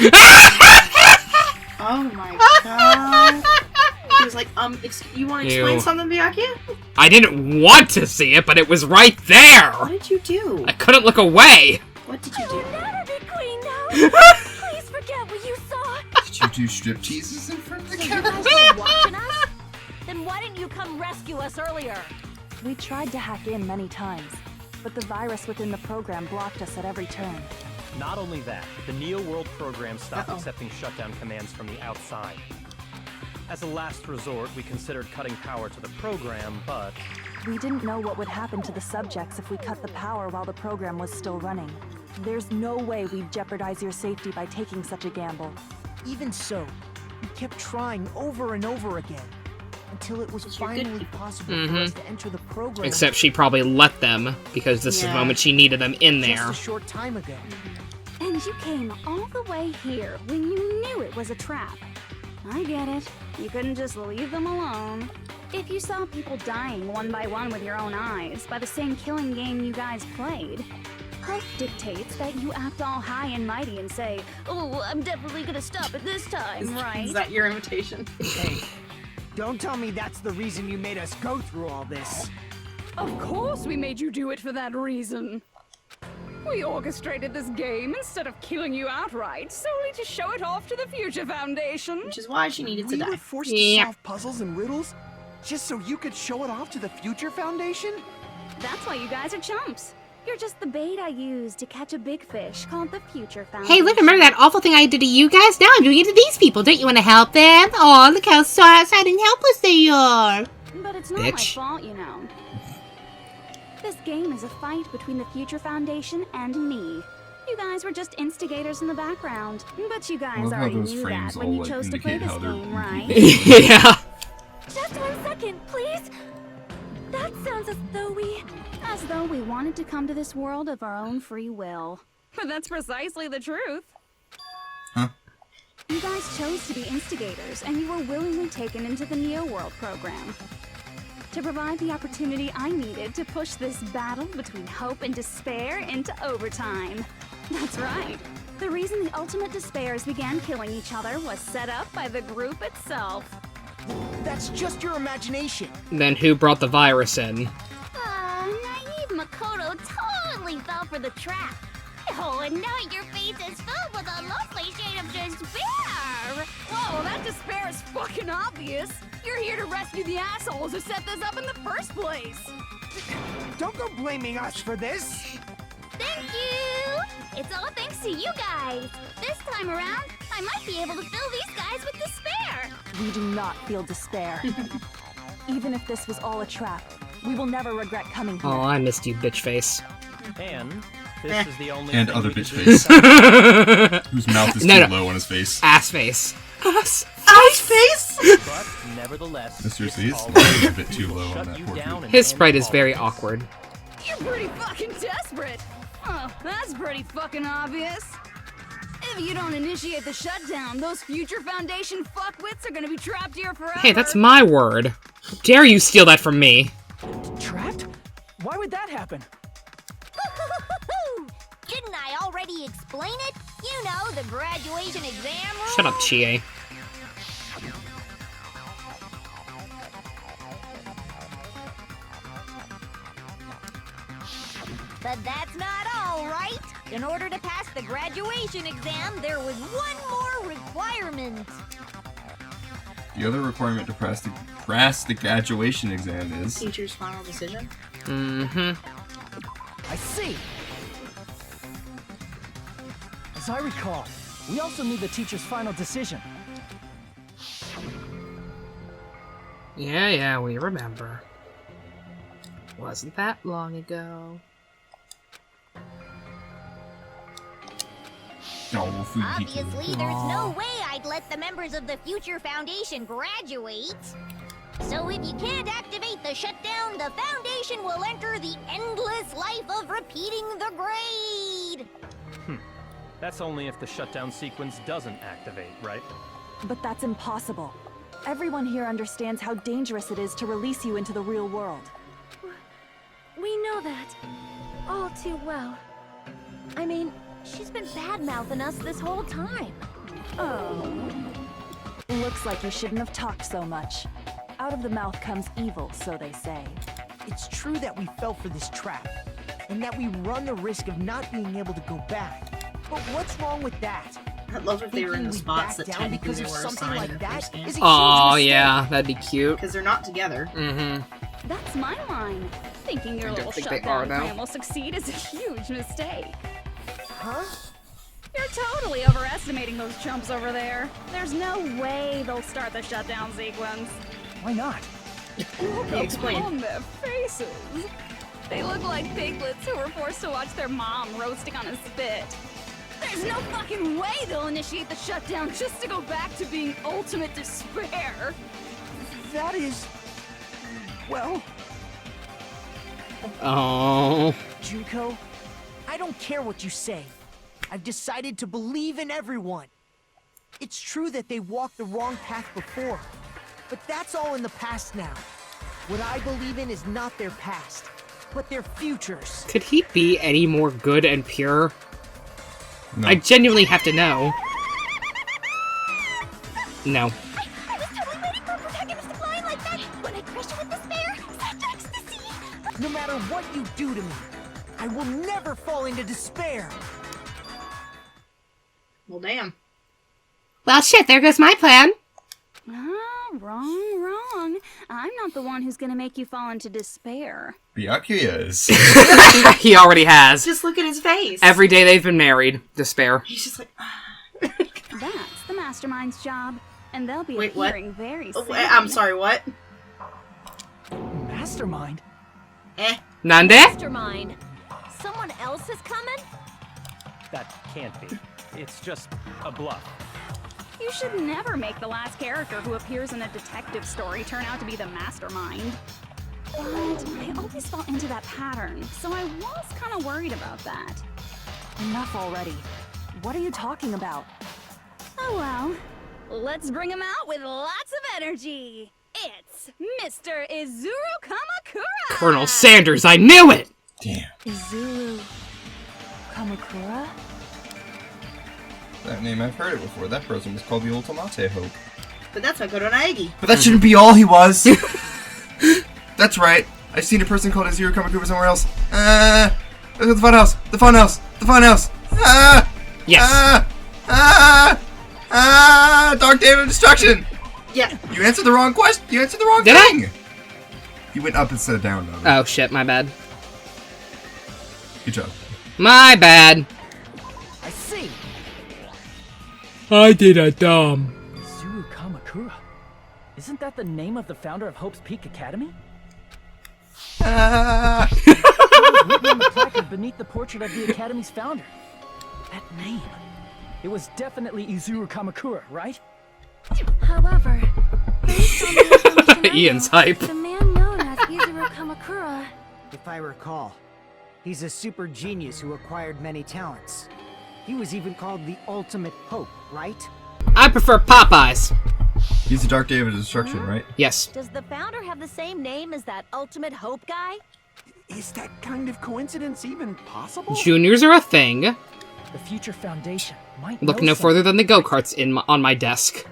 Oh my god. He was like, you want to explain Ew. something, Byakuya? I didn't want to see it, but it was right there! What did you do? I couldn't look away! What did you do? I'll never be queen now. Please forget what you saw. Did you do strip teases in front of the camera? Watching us? Then why didn't you come rescue us earlier? We tried to hack in many times, but the virus within the program blocked us at every turn. Not only that, the Neo World program stopped accepting shutdown commands from the outside. As a last resort, we considered cutting power to the program, but... We didn't know what would happen to the subjects if we cut the power while the program was still running. There's no way we'd jeopardize your safety by taking such a gamble. Even so, we kept trying over and over again, until it was finally possible for us to enter the program. Except she probably let them, because this is the moment she needed them in there. Just a short time ago. And you came all the way here when you knew it was a trap. I get it. You couldn't just leave them alone. If you saw people dying one by one with your own eyes by the same killing game you guys played, Hope dictates that you act all high and mighty and say, "Oh, I'm definitely gonna stop it this time," right? Is that your invitation? Hey, don't tell me that's the reason you made us go through all this. Of course we made you do it for that reason. We orchestrated this game instead of killing you outright, solely to show it off to the Future Foundation. Which is why she needed to We die. were forced to solve puzzles and riddles just so you could show it off to the Future Foundation? That's why you guys are chumps. You're just the bait I used to catch a big fish called the Future Foundation. Hey, look, remember that awful thing I did to you guys? Now I'm doing it to these people. Don't you want to help them? Oh, look how sad and helpless they are. But it's not my fault, you know. This game is a fight between the Future Foundation and me. You guys were just instigators in the background. But you guys already knew that when you chose to play this game, right? Yeah. Just 1 second, please. That sounds as though we wanted to come to this world of our own free will. But that's precisely the truth. Huh? You guys chose to be instigators, and you were willingly taken into the Neo World program. To provide the opportunity I needed to push this battle between hope and despair into overtime. That's right. The reason the ultimate despairs began killing each other was set up by the group itself. That's just your imagination. Then who brought the virus in? Naive Makoto totally fell for the trap. Oh, and now your face is filled with a lovely shade of despair. Whoa, that despair is fucking obvious. You're here to rescue the assholes who set this up in the first place. Don't go blaming us for this. Thank you. It's all thanks to you guys. This time around, I might be able to fill these guys with despair. We do not feel despair. Even if this was all a trap, we will never regret coming here. Oh, I missed you, bitch face. And this is the only And thing other we bitch can do face. to- Whose mouth is No, too no. low on his face. Ass face. Ass face! But nevertheless, Mr. C is always a bit too low on shut that you poor down dude. and His end sprite is all. very awkward. You're pretty fucking desperate. Oh, that's pretty fucking obvious. If you don't initiate the shutdown, those Future Foundation fuckwits are gonna be trapped here forever. Hey, that's my word. How dare you steal that from me? Trapped? Why would that happen? Didn't I already explain it? You know, the graduation exam rules. Shut up, Chie. But that's not all, right? In order to pass the graduation exam, there was one more requirement. The other requirement to pass the graduation exam is... Teacher's final decision. Mm-hmm. I see. As I recall, we also need the teacher's final decision. Yeah, we remember. Wasn't that long ago. Obviously, there's no way I'd let the members of the Future Foundation graduate. So if you can't activate the shutdown, the Foundation will enter the endless life of repeating the grade. That's only if the shutdown sequence doesn't activate, right? But that's impossible. Everyone here understands how dangerous it is to release you into the real world. We know that all too well. I mean, she's been bad-mouthing us this whole time. Oh. Looks like you shouldn't have talked so much. Out of the mouth comes evil, so they say. It's true that we fell for this trap, and that we run the risk of not being able to go back. But what's wrong with that? I love if they were in the Thinking we spots back that down technically because they of were something assigned like in the that first game. is a Oh huge yeah, that'd be cute. Because they're not together. Mm-hmm. That's my line. Thinking your I don't little think they shutdown are, though. plan will succeed is a huge mistake. Huh? You're totally overestimating those chumps over there. There's no way they'll start the shutdown sequence. Why not? Look Explain. on their faces. They look like piglets who were forced to watch their mom roasting on a spit. There's no fucking way they'll initiate the shutdown just to go back to being ultimate despair. That is... well... Oh. Junko, I don't care what you say. I've decided to believe in everyone. It's true that they walked the wrong path before, but that's all in the past now. What I believe in is not their past, but their futures. Could he be any more good and pure? No. I genuinely have to know. No. I was totally waiting for a protagonist to fly like that when I crushed you with despair, such ecstasy! No matter what you do to me, I will never fall into despair. Well, damn. Well, shit, there goes my plan. Ah, wrong. I'm not the one who's gonna make you fall into despair. Byakuya is. He already has. Just look at his face. Every day they've been married. Despair. He's just like... That's the mastermind's job, and they'll be Wait, what? appearing very Oh, soon. I'm sorry, what? Mastermind? Nande? Mastermind. Someone else is coming? That can't be. It's just a bluff. You should never make the last character who appears in a detective story turn out to be the mastermind. But I always fall into that pattern, so I was kind of worried about that. Enough already. What are you talking about? Oh well, let's bring him out with lots of energy. It's Mr. Izuru Kamakura! Colonel Sanders, I knew it! Damn. Izuru Kamakura? That name, I've heard it before. That person was called the Ultimate Hope. But that's Makoto Naegi. But that shouldn't be all he was! That's right. I've seen a person called Izuru Kamakura somewhere else. Look at the funhouse! The funhouse! The funhouse! Yes. Dark David of Destruction! Yeah. You answered the wrong question! You answered the wrong Did thing! I? You went up instead of down, though. Oh shit, my bad. Good job. My bad. I see. I did a dumb. Izuru Kamakura. Isn't that the name of the founder of Hope's Peak Academy? It was written on the placard beneath the portrait of the Academy's founder. That name. It was definitely Izuru Kamakura, right? However, based on the information I Ian's know, hype. the man known as Izuru Kamakura. If I recall, he's a super genius who acquired many talents. He was even called the Ultimate Hope, right? I prefer Popeyes. He's the Dark David of Destruction, right? Yes. Does the founder have the same name as that Ultimate Hope guy? Is that kind of coincidence even possible? Juniors are a thing. The Future Foundation might Look know no further something. than the go-karts on my desk.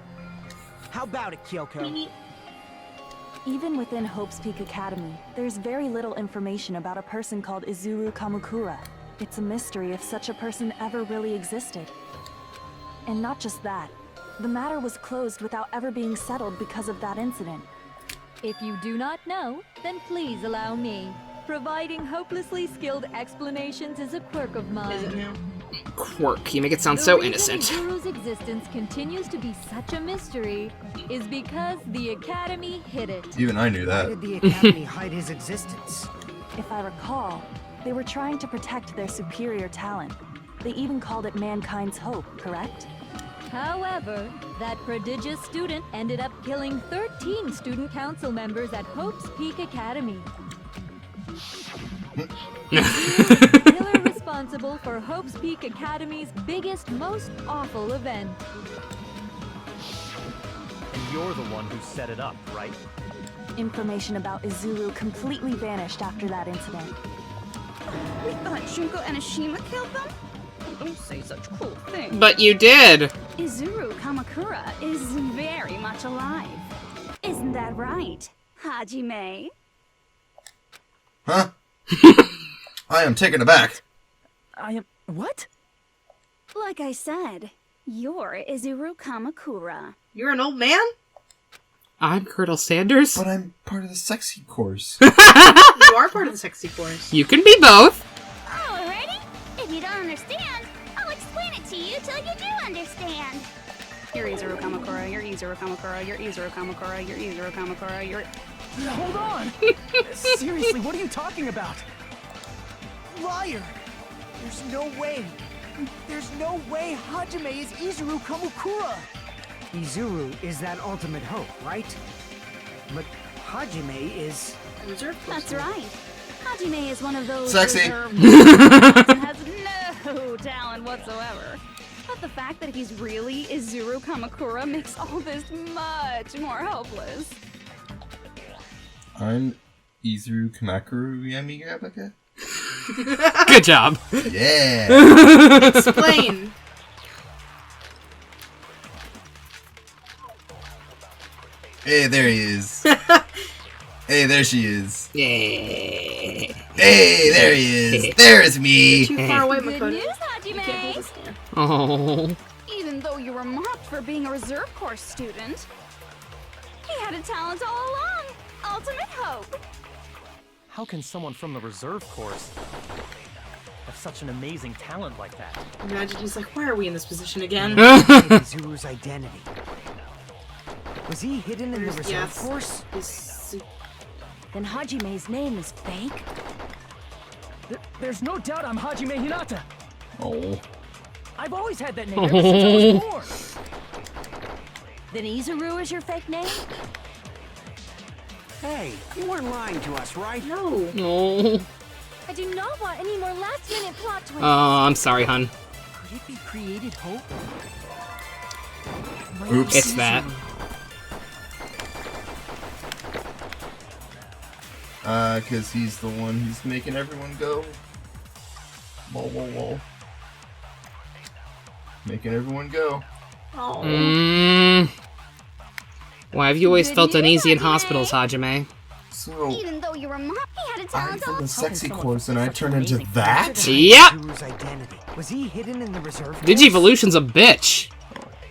How about it, Kyoko? Even within Hope's Peak Academy, there's very little information about a person called Izuru Kamakura. It's a mystery if such a person ever really existed. And not just that, the matter was closed without ever being settled because of that incident. If you do not know, then please allow me. Providing hopelessly skilled explanations is a quirk of mine. Is it now? Quirk. You make it sound The so reason innocent. Izuru's existence continues to be such a mystery is because the Academy hid it. Even I knew Why that. did the Academy hide his existence? If I recall, they were trying to protect their superior talent. They even called it mankind's hope, correct? However, that prodigious student ended up killing 13 student council members at Hope's Peak Academy. Killer responsible for Hope's Peak Academy's biggest, most awful event. And you're the one who set it up, right? Information about Izuru completely vanished after that incident. We thought Junko and Ashima killed them? Don't say such cruel things. But you did. Izuru Kamakura is very much alive. Isn't that right, Hajime? Huh? I am taken aback. I am... what? Like I said, you're Izuru Kamakura. You're an old man? I'm Colonel Sanders. But I'm part of the sexy course. You are part of the sexy course. You can be both. Alrighty. If you don't understand, I'll explain it to you. you till you do understand. You're Izuru Kamakura, you're Izuru Kamakura, you're Izuru Kamakura, you're Izuru Kamakura, you're... Hold on! Seriously, what are you talking about? Liar! There's no way. There's no way Hajime is Izuru Kamakura! Izuru is that ultimate hope, right? But Hajime is... That's right. Hajime is one of those Sexy. reserved and has no talent whatsoever. But the fact that he's really Izuru Kamakura makes all this much more hopeless. I'm Izuru Kamakura Yamigabaka. Good job. Yeah. Explain. Hey, there he is. Hey, there she is. Yeah. Hey, there he is. There's me. Too far away, Good Makoto. news, Hajime! Oh. Even though you were mocked for being a reserve course student, he had a talent all along. Ultimate hope. How can someone from the reserve course have such an amazing talent like that? Imagine he's like, why are we in this position again? Izuru's identity. Was he hidden in the reserve course? Then Hajime's name is fake? There's no doubt I'm Hajime Hinata. Oh. I've always had that name ever since I was born. Then Izuru is your fake name? Hey, you weren't lying to us, right? No. No. I do not want any more last-minute plot twists. Oh, I'm sorry, hun. Could it be created hope? Oops. It's that. Cause he's the one who's making everyone go. Whoa, whoa, whoa. Making everyone go. Why have you always felt uneasy in hospitals, Hajime? So, Even though you were mocked, he had a I'm talent from all the sexy course and I turn into that? Yep! Izuru's identity. Was he hidden in the reserve course? Digivolution's a bitch.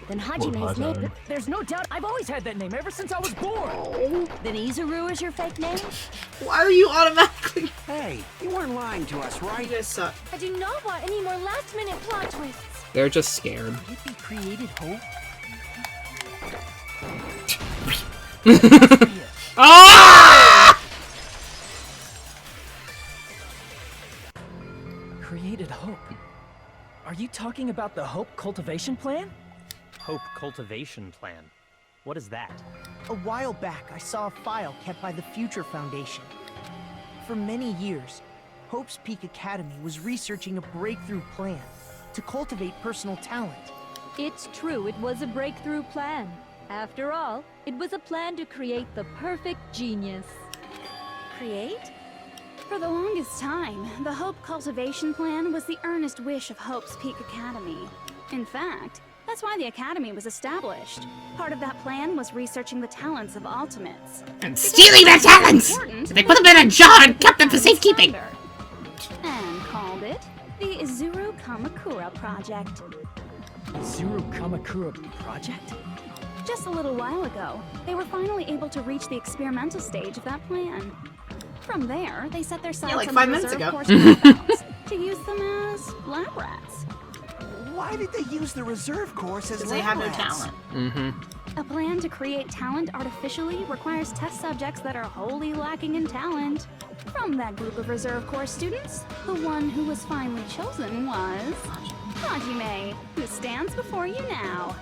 Then Hajime's name... There's no doubt I've always had that name ever since I was born. Then Izuru is your fake name? Why are you automatically? Hey, you weren't lying to us, right? You guys suck. I do not want any more last-minute plot twists. They're just scared. Could it be created hope? Ah! Created hope. Are you talking about the Hope Cultivation Plan? Hope cultivation plan. What is that? A while back, I saw a file kept by the Future Foundation. For many years, Hope's Peak Academy was researching a breakthrough plan to cultivate personal talent. It's true, it was a breakthrough plan. After all, it was a plan to create the perfect genius. Create? For the longest time, the Hope Cultivation Plan was the earnest wish of Hope's Peak Academy. In fact, that's why the Academy was established. Part of that plan was researching the talents of Ultimates. And stealing their talents! They put them in a jar and kept them for safekeeping! And called it the Izuru Kamakura Project. Izuru Kamakura Project? Just a little while ago, they were finally able to reach the experimental stage of that plan. From there, they set their sights like on 5 the minutes reserve ago. course dropouts to use them as lab rats. Why did they use the reserve course as Because they have no lab rats? talent. Mm-hmm. A plan to create talent artificially requires test subjects that are wholly lacking in talent. From that group of reserve course students, the one who was finally chosen was Hajime, who stands before you now.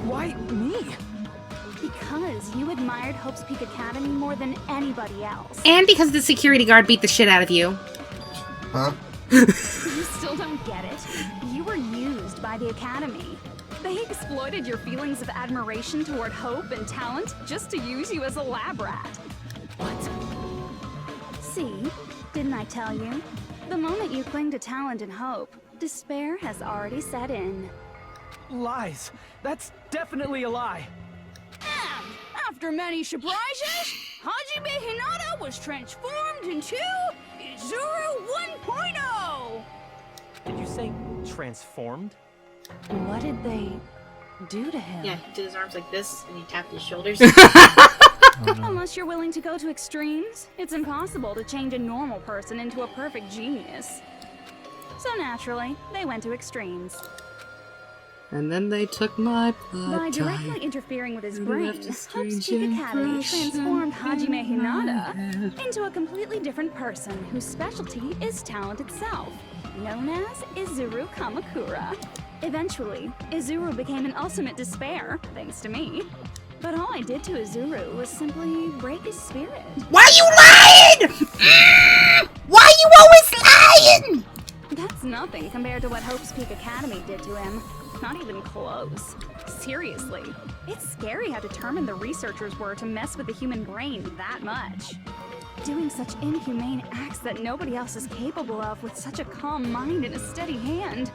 Why me? Because you admired Hope's Peak Academy more than anybody else. And because the security guard beat the shit out of you. Huh? You still don't get it? You were used by the Academy. They exploited your feelings of admiration toward hope and talent just to use you as a lab rat. What? See? Didn't I tell you? The moment you cling to talent and hope, despair has already set in. Lies. That's definitely a lie. And after many surprises, Hajime Hinata was transformed into Izuru 1.0! Did you say transformed? What did they do to him? Yeah, he did his arms like this, and he tapped his shoulders. Unless you're willing to go to extremes, it's impossible to change a normal person into a perfect genius. So naturally, they went to extremes. And then they took my blood By directly type. interfering with his And brain, left a Hope's strange Peak Academy impression transformed Hajime in my Hinata head. into a completely different person whose specialty is talent itself, known as Izuru Kamakura. Eventually, Izuru became an ultimate despair, thanks to me. But all I did to Izuru was simply break his spirit. Why are you lying? Why are you always lying? That's nothing compared to what Hope's Peak Academy did to him. Not even close. Seriously, it's scary how determined the researchers were to mess with the human brain that much. Doing such inhumane acts that nobody else is capable of with such a calm mind and a steady hand.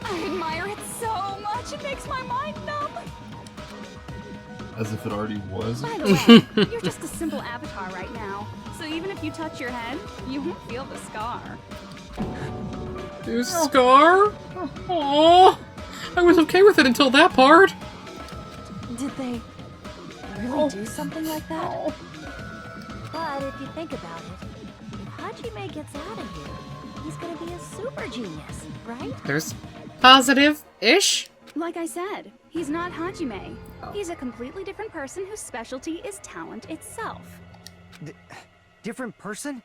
I admire it so much, it makes my mind numb. As if it already was. By the way, you're just a simple avatar right now, so even if you touch your head, you won't feel the scar. There's a scar? Oh, I was okay with it until that part. Did they really do something like that? But if you think about it, if Hajime gets out of here, he's gonna be a super genius, right? There's positive-ish. Like I said, he's not Hajime. He's a completely different person whose specialty is talent itself. Different person?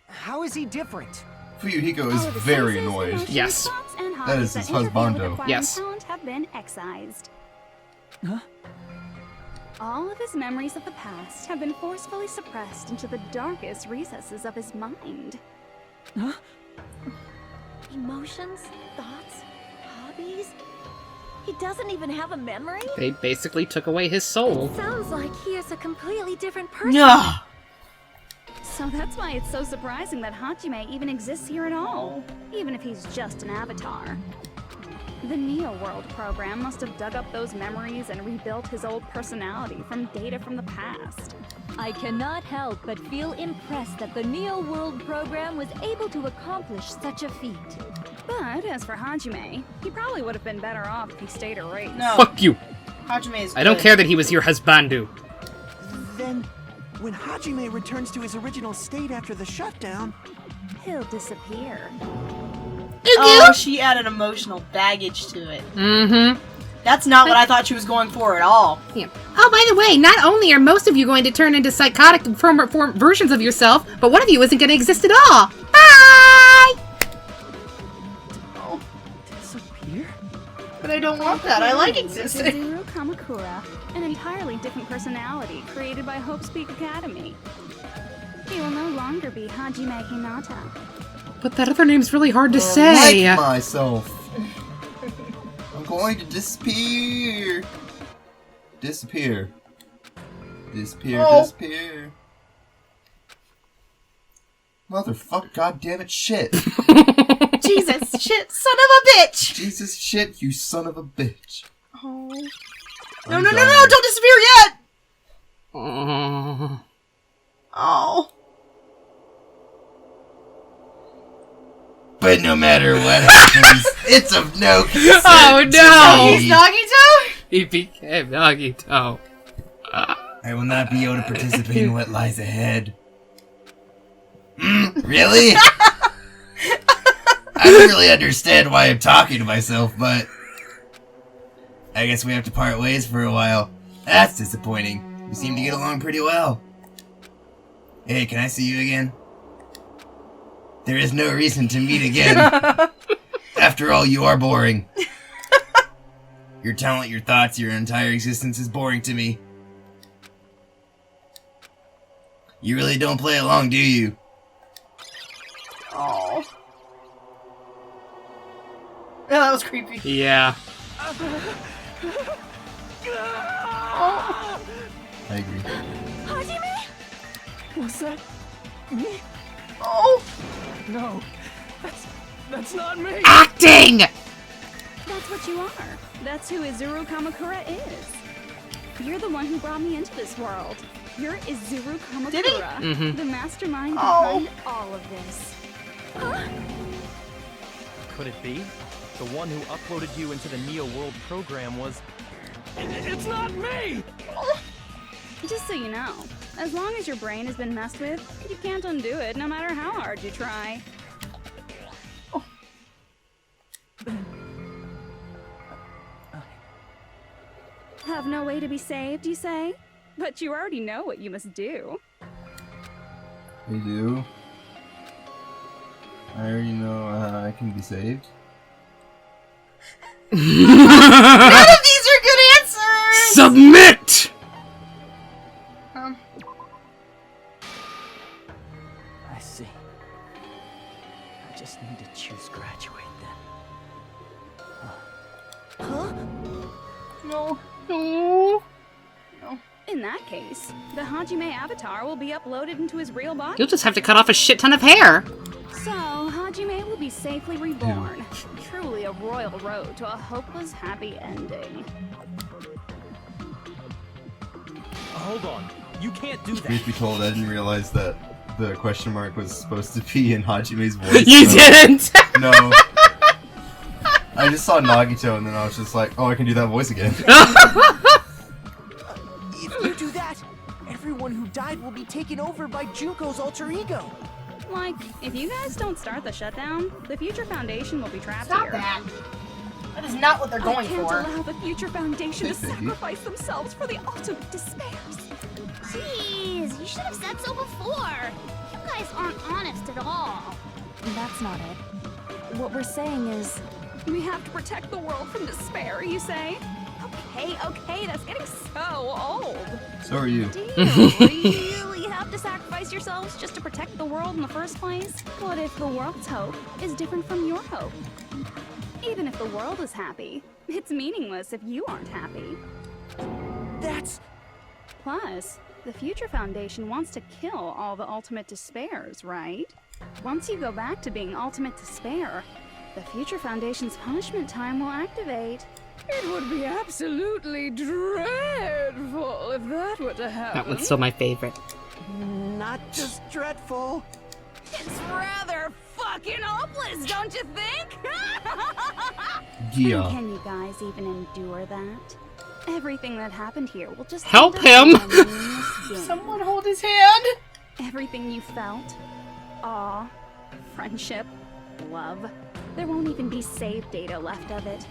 How is he different? Fuyuhiko is very annoyed. Yes. That is his husbando. Yes. Talent have been excised. Huh? All of his memories of the past have been forcefully suppressed into the darkest recesses of his mind. Huh? Emotions, thoughts, hobbies. He doesn't even have a memory? They basically took away his soul. Sounds like he is a completely different person. No. So that's why it's so surprising that Hajime even exists here at all, even if he's just an avatar. The Neo World program must have dug up those memories and rebuilt his old personality from data from the past. I cannot help but feel impressed that the Neo World program was able to accomplish such a feat. But as for Hajime, he probably would have been better off if he stayed erased. No. Fuck you. Hajime is I don't good. care that he was your husbandu. Then, when Hajime returns to his original state after the shutdown, he'll disappear. Oh, she added emotional baggage to it. Mm-hmm. That's not what I thought she was going for at all. Yeah. Oh, by the way, not only are most of you going to turn into psychotic form versions of yourself, but one of you isn't going to exist at all. Bye! Oh, Disappear? but I don't want that. I like existing. Izuru Kamakura, an entirely different personality created by Hope's Peak Academy. He will no longer be Hajime Hinata. But that other name's really hard to say. I like myself. I'm going to disappear. Disappear. Disappear, Oh. disappear. Motherfucker, goddammit, shit. Jesus, shit, son of a bitch! Jesus, shit, you son of a bitch. Oh. I'm No, dying. don't disappear yet! Oh. Oh. But no matter what happens, it's of no concern. Oh, to no. me. He's Nagito? He became Nagito. I will not be able to participate in what lies ahead. Really? I don't really understand why I'm talking to myself, but I guess we have to part ways for a while. That's disappointing. We seem to get along pretty well. Hey, can I see you again? There is no reason to meet again. After all, you are boring. Your talent, your thoughts, your entire existence is boring to me. You really don't play along, do you? Oh. Yeah, that was creepy. Yeah. Oh. I agree. Hajime? Was that me? Oh. No, that's not me. Acting! That's what you are. That's who Izuru Kamakura is. You're the one who brought me into this world. You're Izuru Kamakura, Did he? Mhm. the mastermind Oh. behind all of this. Could it be? The one who uploaded you into the Neo World program was... It's not me! Just so you know, as long as your brain has been messed with, you can't undo it no matter how hard you try. Have no way to be saved, you say? But you already know what you must do. You do? I already know how I can be saved. None of these are good answers! Submit! I see. I just need to choose graduate then. Huh? No. No. In that case, the Hajime avatar will be uploaded into his real body. You'll just have to cut off a shit ton of hair. So, Hajime will be safely reborn. Truly a royal road to a hopeless, happy ending. Hold on. You can't do Truth be that. told, I didn't realize that the question mark was supposed to be in Hajime's voice. You didn't? No. I just saw Nagito and then I was just like, oh, I can do that voice again. If you do that, everyone who died will be taken over by Junko's alter ego. Like, if you guys don't start the shutdown, the Future Foundation will be trapped Stop here. that. That is not what they're going I can't for. allow the Future Foundation to Hey, Peggy. sacrifice themselves for the ultimate despairs. Jeez, you should have said so before. You guys aren't honest at all. That's not it. What we're saying is... We have to protect the world from despair, you say? Okay, that's getting so old. So are you. Do you really have to sacrifice yourselves just to protect the world in the first place? What if the world's hope is different from your hope? Even if the world is happy, it's meaningless if you aren't happy. That's... Plus, the Future Foundation wants to kill all the ultimate despairs, right? Once you go back to being ultimate despair, the Future Foundation's punishment time will activate. It would be absolutely dreadful if that were to happen. That was still my favorite. not just dreadful. It's rather fucking hopeless, don't you think? Yeah. And can you guys even endure that? Everything that happened here will just Help end up him! in a meaningless game. Someone hold his hand! Everything you felt, awe, friendship, love, there won't even be save data left of it.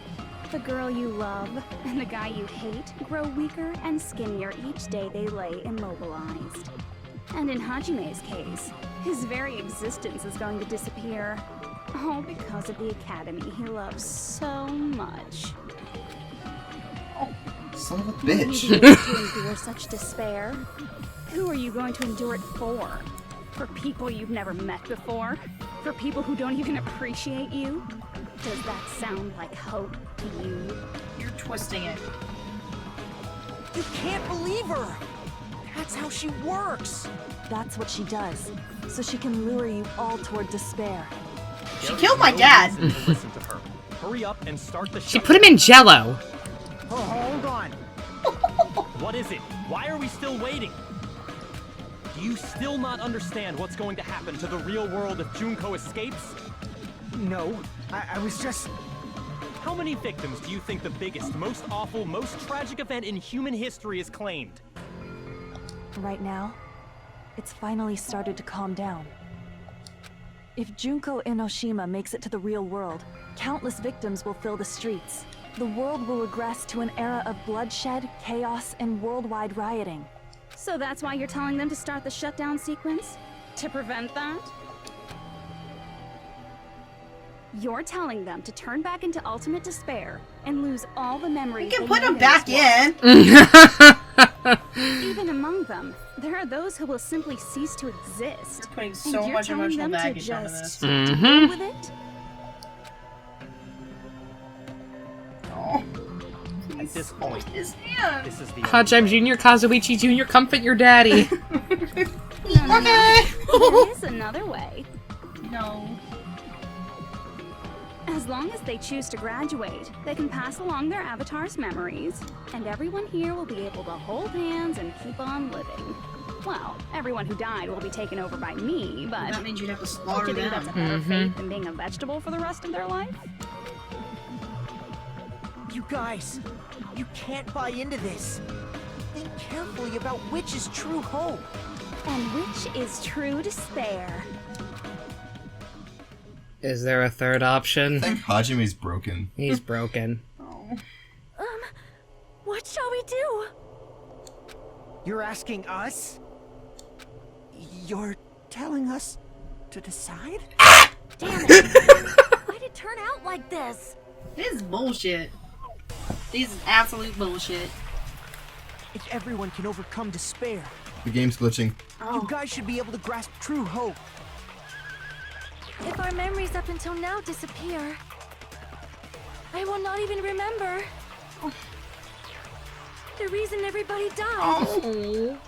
The girl you love and the guy you hate grow weaker and skinnier each day they lay immobilized. And in Hajime's case, his very existence is going to disappear. All because of the academy he loves so much. Son of a Will you bitch. be able to endure such despair? Who are you going to endure it for? For people you've never met before? For people who don't even appreciate you? Does that sound like hope to you? You're twisting it. You can't believe her! That's how she works! That's what she does, so she can lure you all toward despair. She killed my dad! Listen to her. Hurry up and start the She put him in jello. Oh, hold on. What is it? Why are we still waiting? Do you still not understand what's going to happen to the real world if Junko escapes? No, I was just... How many victims do you think the biggest, most awful, most tragic event in human history has claimed? Right now, it's finally started to calm down. If Junko Enoshima makes it to the real world, countless victims will fill the streets. The world will regress to an era of bloodshed, chaos, and worldwide rioting. So that's why you're telling them to start the shutdown sequence? To prevent that? You're telling them to turn back into ultimate despair and lose all the memories. We can they put made him back this in! Even among them, there are those who will simply cease to exist. You're putting And so you're much telling emotional them to baggage onto just this. deal with it? At this point, His hand! this is the Hajime Jr., Kazuichi Jr., comfort your daddy. No, there is another way. No. As long as they choose to graduate, they can pass along their avatar's memories, and everyone here will be able to hold hands and keep on living. Well, everyone who died will be taken over by me, but That means you'd have to don't slaughter you think them. that's a better fate than being a vegetable for the rest of their life? You guys, you can't buy into this. Think carefully about which is true hope. And which is true despair. Is there a third option? I think Hajime's broken. He's broken. Oh. What What shall we do? You're asking us? You're telling us to decide? Damn it! Why'd it turn out like this? This is bullshit. This is absolute bullshit. If everyone can overcome despair, The game's glitching. you guys should be able to grasp true hope. If our memories up until now disappear, I will not even remember the reason everybody died. Oh.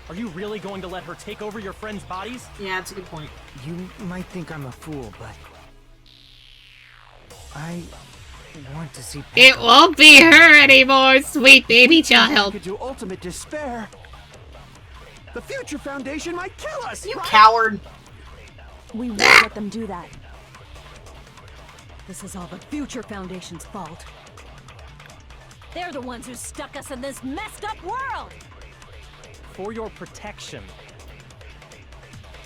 Are you really going to let her take over your friends' bodies? Yeah, that's a good point. You might think I'm a fool, but I want to see. It won't be her anymore, sweet baby child. To ultimate despair, the Future Foundation might kill us. You coward. We won't let them do that. This is all the Future Foundation's fault. They're the ones who stuck us in this messed up world! For your protection.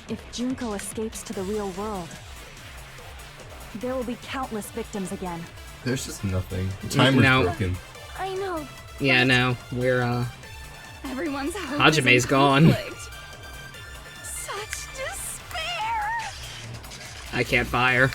If Junko escapes to the real world, there will be countless victims again. There's just nothing. The timer's No. broken. I know. Yeah, no. We're, Everyone's hope Hajime's is in gone. conflict. Such despair! I can't fire.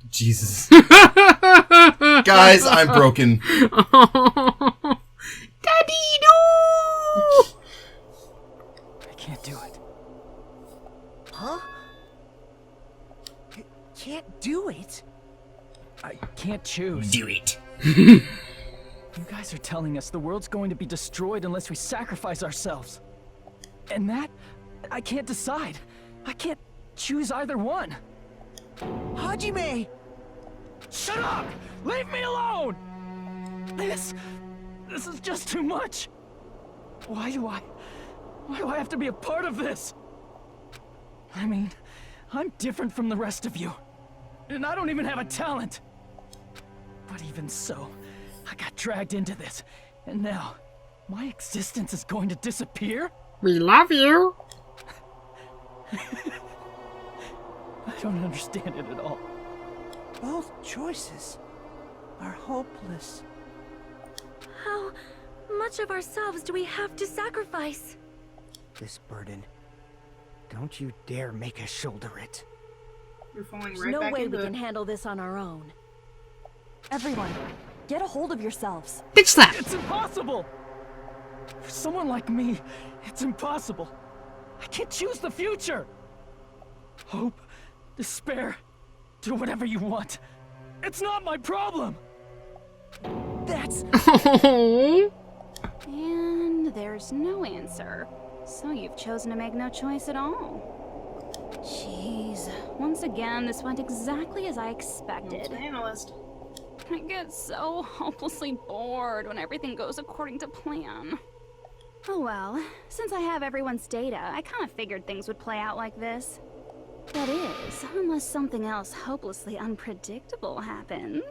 Jesus. Guys, I'm broken. Daddy, no! I can't do it. Huh? Can't do it? I can't choose. Do it. You guys are telling us the world's going to be destroyed unless we sacrifice ourselves. And that, I can't decide. I can't choose either one. Hajime! Shut up! Leave me alone! This is just too much. Why do I have to be a part of this? I mean, I'm different from the rest of you. And I don't even have a talent. But even so, I got dragged into this. And now, my existence is going to disappear? We love you. I don't understand it at all. Both choices are hopeless. How much of ourselves do we have to sacrifice? This burden. Don't you dare make us shoulder it. You're falling There's right no back way into we it. can handle this on our own. Everyone, get a hold of yourselves. Bitch slap. It's impossible! For someone like me, it's impossible. I can't choose the future! Hope, despair, do whatever you want. It's not my problem! That's... And there's no answer. So you've chosen to make no choice at all. Jeez. Once again, this went exactly as I expected. Analyst. I get so hopelessly bored when everything goes according to plan. Oh well, since I have everyone's data, I kind of figured things would play out like this. That is, unless something else hopelessly unpredictable happens.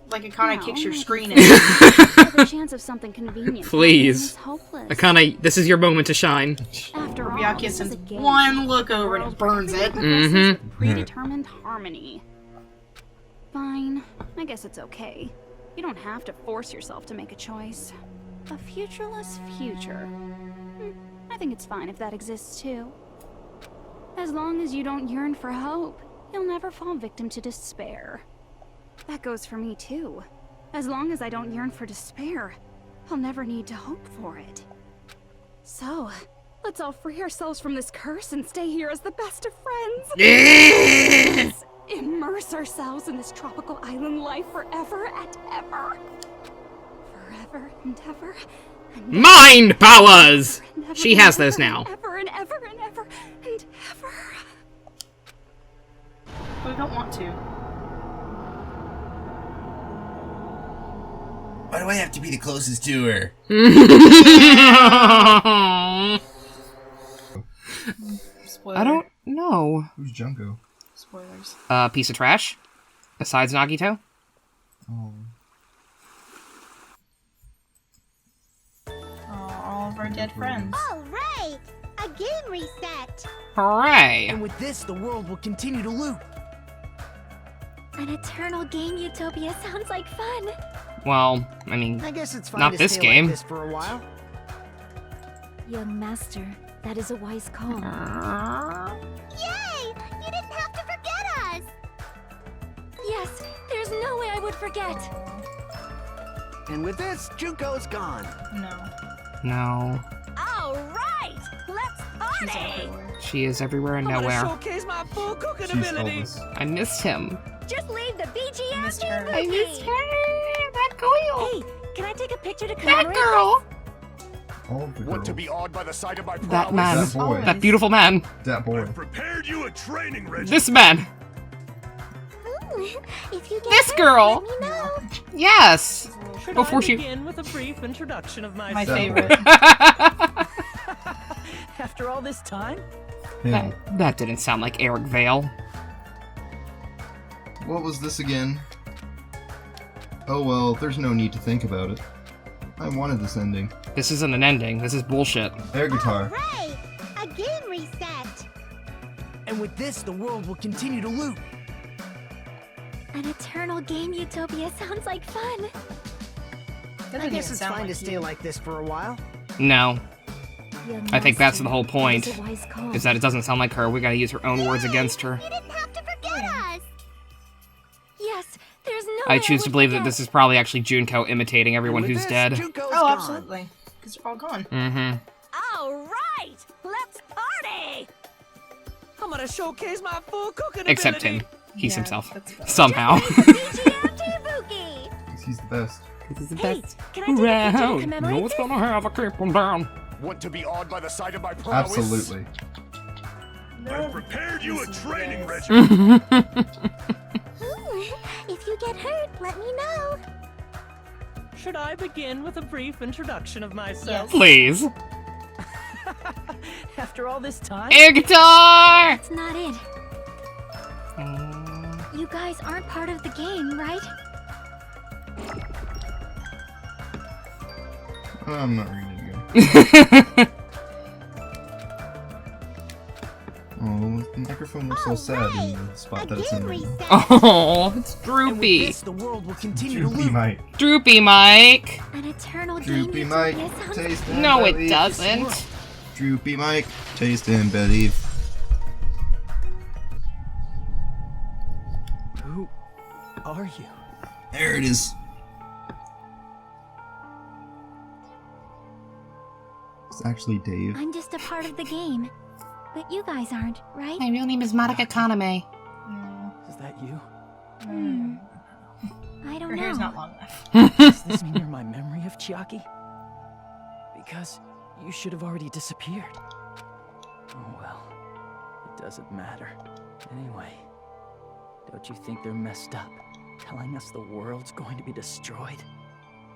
Like it kind of No, kicks your I screen in. The chance of something convenient Please. is hopeless. Akane, this is your moment to shine. After all, Ryuki this is sends a game. one look over and it burns it. Progresses with predetermined harmony. Fine. I guess it's okay. You don't have to force yourself to make a choice. A futureless future. I think it's fine if that exists too. As long as you don't yearn for hope, you'll never fall victim to despair. That goes for me too. As long as I don't yearn for despair, I'll never need to hope for it. So, let's all free ourselves from this curse and stay here as the best of friends. Let's immerse ourselves in this tropical island life forever and ever. Forever and ever. And Mind powers! ever She and has those ever now. And ever and ever and ever and ever. But I don't want to. Why do I have to be the closest to her? Spoiler. I don't know. Who's Junko? Spoilers. Piece of trash? Besides Nagito? Oh. of our dead friends. All right, a game reset. Hooray! And with this, the world will continue to loot. An eternal game utopia sounds like fun. Well, I mean, I guess it's fine not to this stay game. like this for a while. Young master, that is a wise call. Yay! You didn't have to forget us. Yes, there's no way I would forget. And with this, Junko's gone. No. No. All right, let's She's party. everywhere. She is everywhere and I'm gonna nowhere. showcase my full cooking She's abilities. Elvis. I missed him. Just leave the BGM Missed to her. I missed Wookie. her! That girl! Hey, can I take a picture to That commemorate? girl! All of the girls. Want to be awed by the sight of my That prowess? man. That boy. That beautiful man. That boy. Prepared you a training regiment. This man. If you get This hurt, girl. let me know. Yes! Should Before I she- begin with a brief introduction of My myself? favorite. After all this time? Him. That didn't sound like Eric Vale. What was this again? Oh well, there's no need to think about it. I wanted this ending. This isn't an ending. This is bullshit. Air guitar. Right, a game reset. And with this, the world will continue to loot. An eternal game utopia sounds like fun. That I didn't guess even it's sound fine like to stay you. like this for a while. No. Young I think that's master, the whole that point. is a wise call. Is that it doesn't sound like her. We gotta use her own words against her. You didn't have to forget us. Yes, there's no way I choose to would believe that forget. this is probably actually Junko imitating everyone And with who's this, dead. Junko's Oh, gone. absolutely. Because they're all gone. Mm-hmm. All right, let's party. I'm gonna showcase my full cooking Except ability. him. He's Yeah, himself. that's better. Somehow. BGM to Wookie. He's the best. This is the Hey, best can I take a picture to round. commemorate No one's this? gonna have a keep him down. Want to be awed by the sight of my prowess? Absolutely. I prepared you a training Yes. regiment. If you get hurt, let me know. Should I begin with a brief introduction of myself? Please. After all this time? Air guitar! That's not it. You guys aren't part of the game, right? I'm not reading it again. Oh, the microphone looks so sad in the spot that it's in right now. Oh, it's And with droopy. this, the world will continue to Droopy loot. Mike. Droopy Mike. An eternal Droopy game Mike. utopia sounds Taste and No, it believe. doesn't. Droopy Mike. Taste and believe. Who are you? There it is. It's actually Dave. I'm just a part of the game. But you guys aren't, right? My real name is Madoka Kaname. Is that you? I don't Her know. hair's not long enough. Does this mirror my memory of Chiaki? Because you should have already disappeared. Oh well, it doesn't matter. Anyway, don't you think they're messed up? Telling us the world's going to be destroyed?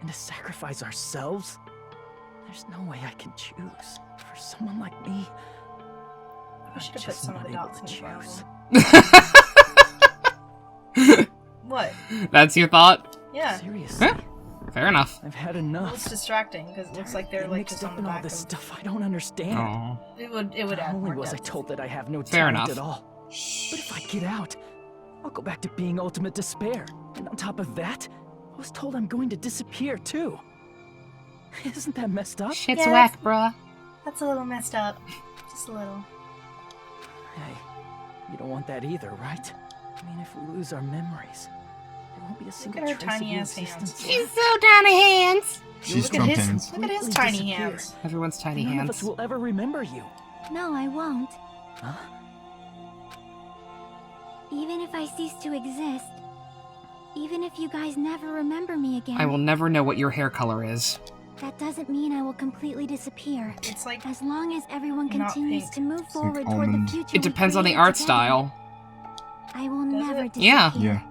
And to sacrifice ourselves? There's no way I can choose. For someone like me, We should have put just some of not the able dots to in the choose. album. What? That's your thought? Yeah. Seriously, Huh? Fair enough. I've had Well, enough. it's distracting because it looks like they're Get like mixed just up on the in all back this of... stuff I don't understand. Oh. It would Not add only more was I depth. told that I have no Fair talent enough. at all, but if I get out, I'll go back to being ultimate despair. And on top of that, I was told I'm going to disappear too. Isn't that messed up? Shit's Yeah, whack, bruh. That's a little messed up. Just a little. Hey, you don't want that either, right? I mean, if we lose our memories, there won't be a single at her trace of tiny your ass hands. existence She's left. so tiny hands. She's Look at Trump his, hands. look at his Completely tiny disappear. hands. Everyone's tiny None of hands. us will ever remember you. No, I won't. Huh? Even if I cease to exist. Even if you guys never remember me again. I will never know what your hair color is. That doesn't mean I will completely disappear. It's like As long as everyone Not continues pink. to move like forward toward the almond. future. It depends on the art style. I will Does never it? disappear. Yeah. Yeah.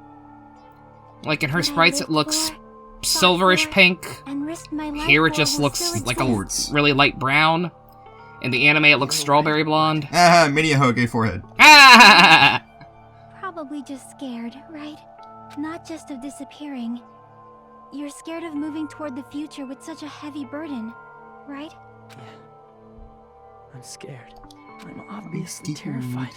Like in her What I sprites, lived it looks for, silverish for, pink. and risked my life Here it for just will looks still like exist. a really light brown. In the anime, it looks strawberry blonde. Ah, mini Hoge forehead. Ah! Probably just scared, right? Not just of disappearing. You're scared of moving toward the future with such a heavy burden, right? I'm scared. I'm obviously terrified.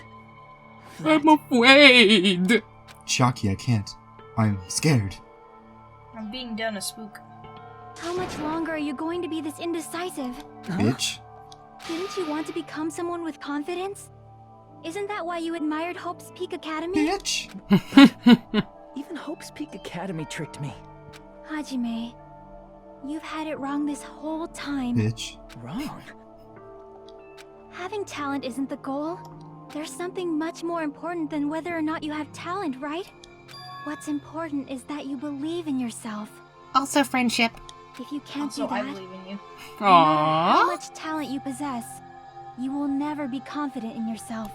I'm afraid. Shocky, I can't. I'm scared. I'm being done a spook. How much longer are you going to be this indecisive? Bitch. Didn't you want to become someone with confidence? Isn't that why you admired Hope's Peak Academy? Bitch. Even Hope's Peak Academy tricked me. Hajime, you've had it wrong this whole time. Bitch. Wrong? Having talent isn't the goal. There's something much more important than whether or not you have talent, right? What's important is that you believe in yourself. Also friendship. If you can't Also, do I that, believe in you. no matter how Aww. much talent you possess, you will never be confident in yourself.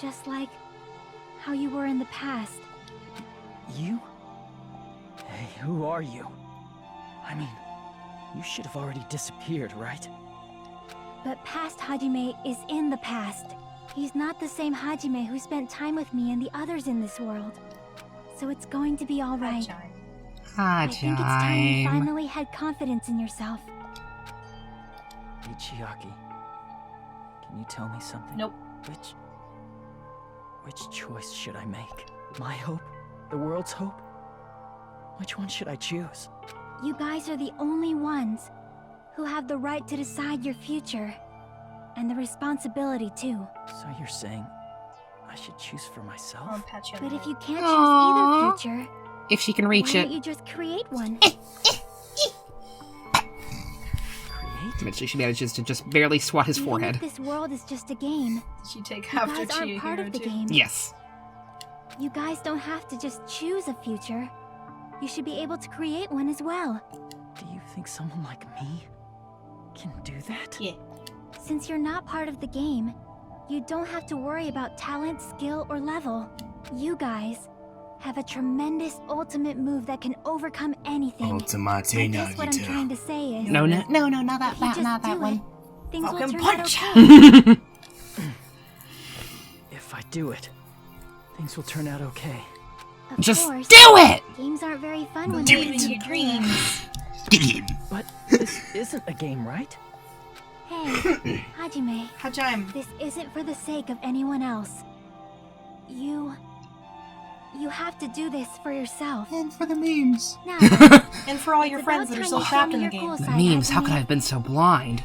Just like how you were in the past. You? Hey, who are you? I mean, you should have already disappeared, right? But past Hajime is in the past. He's not the same Hajime who spent time with me and the others in this world. So it's going to be alright. I think it's time you finally had confidence in yourself. Ichiaki, can you tell me something? Nope. Which choice should I make? My hope? The world's hope? Which one should I choose? You guys are the only ones who have the right to decide your future. And the responsibility too. So you're saying I should choose for myself? But if you can't choose either future, If she can reach why it. don't you just create one? Eventually she manages to just barely swat his Even forehead. if this world is just a game, She take you half guys to aren't part of the game. Yes. You guys don't have to just choose a future. You should be able to create one as well. Do you think someone like me can do that? Yeah. Since you're not part of the game, you don't have to worry about talent, skill, or level. You guys have a tremendous ultimate move that can overcome anything. Ultimate I guess what I'm trying to say is... No, not that, if you just not that do one. it, things will Fucking turn out punch! okay. If I do it, things will turn out okay. Of Just course, do it! Games aren't very fun when Do they're it in your dreams. But this isn't a game, right? Hey, Hajime. Hajime. This isn't for the sake of anyone else. You have to do this for yourself. And for the memes. Now, And for all your it's friends about that are time still you show trapped me in the your game. cool The side, memes, how Hajime. could I have been so blind?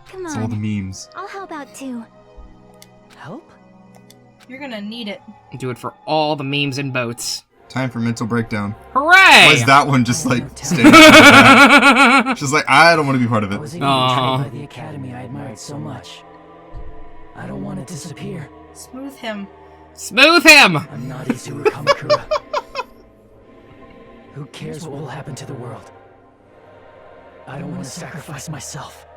Come It's all the on, memes. I'll help out too. Help? You're gonna need it. Do it for all the memes and boats. Time for mental breakdown. Hooray! Was that one just like standing back? She's like, I don't want to be part of I was it. even betrayed by the academy I admired so much. I don't want to disappear. Smooth him. Smooth him! I'm not Izuru Kamakura. Who cares what will happen to the world? I don't want to sacrifice myself.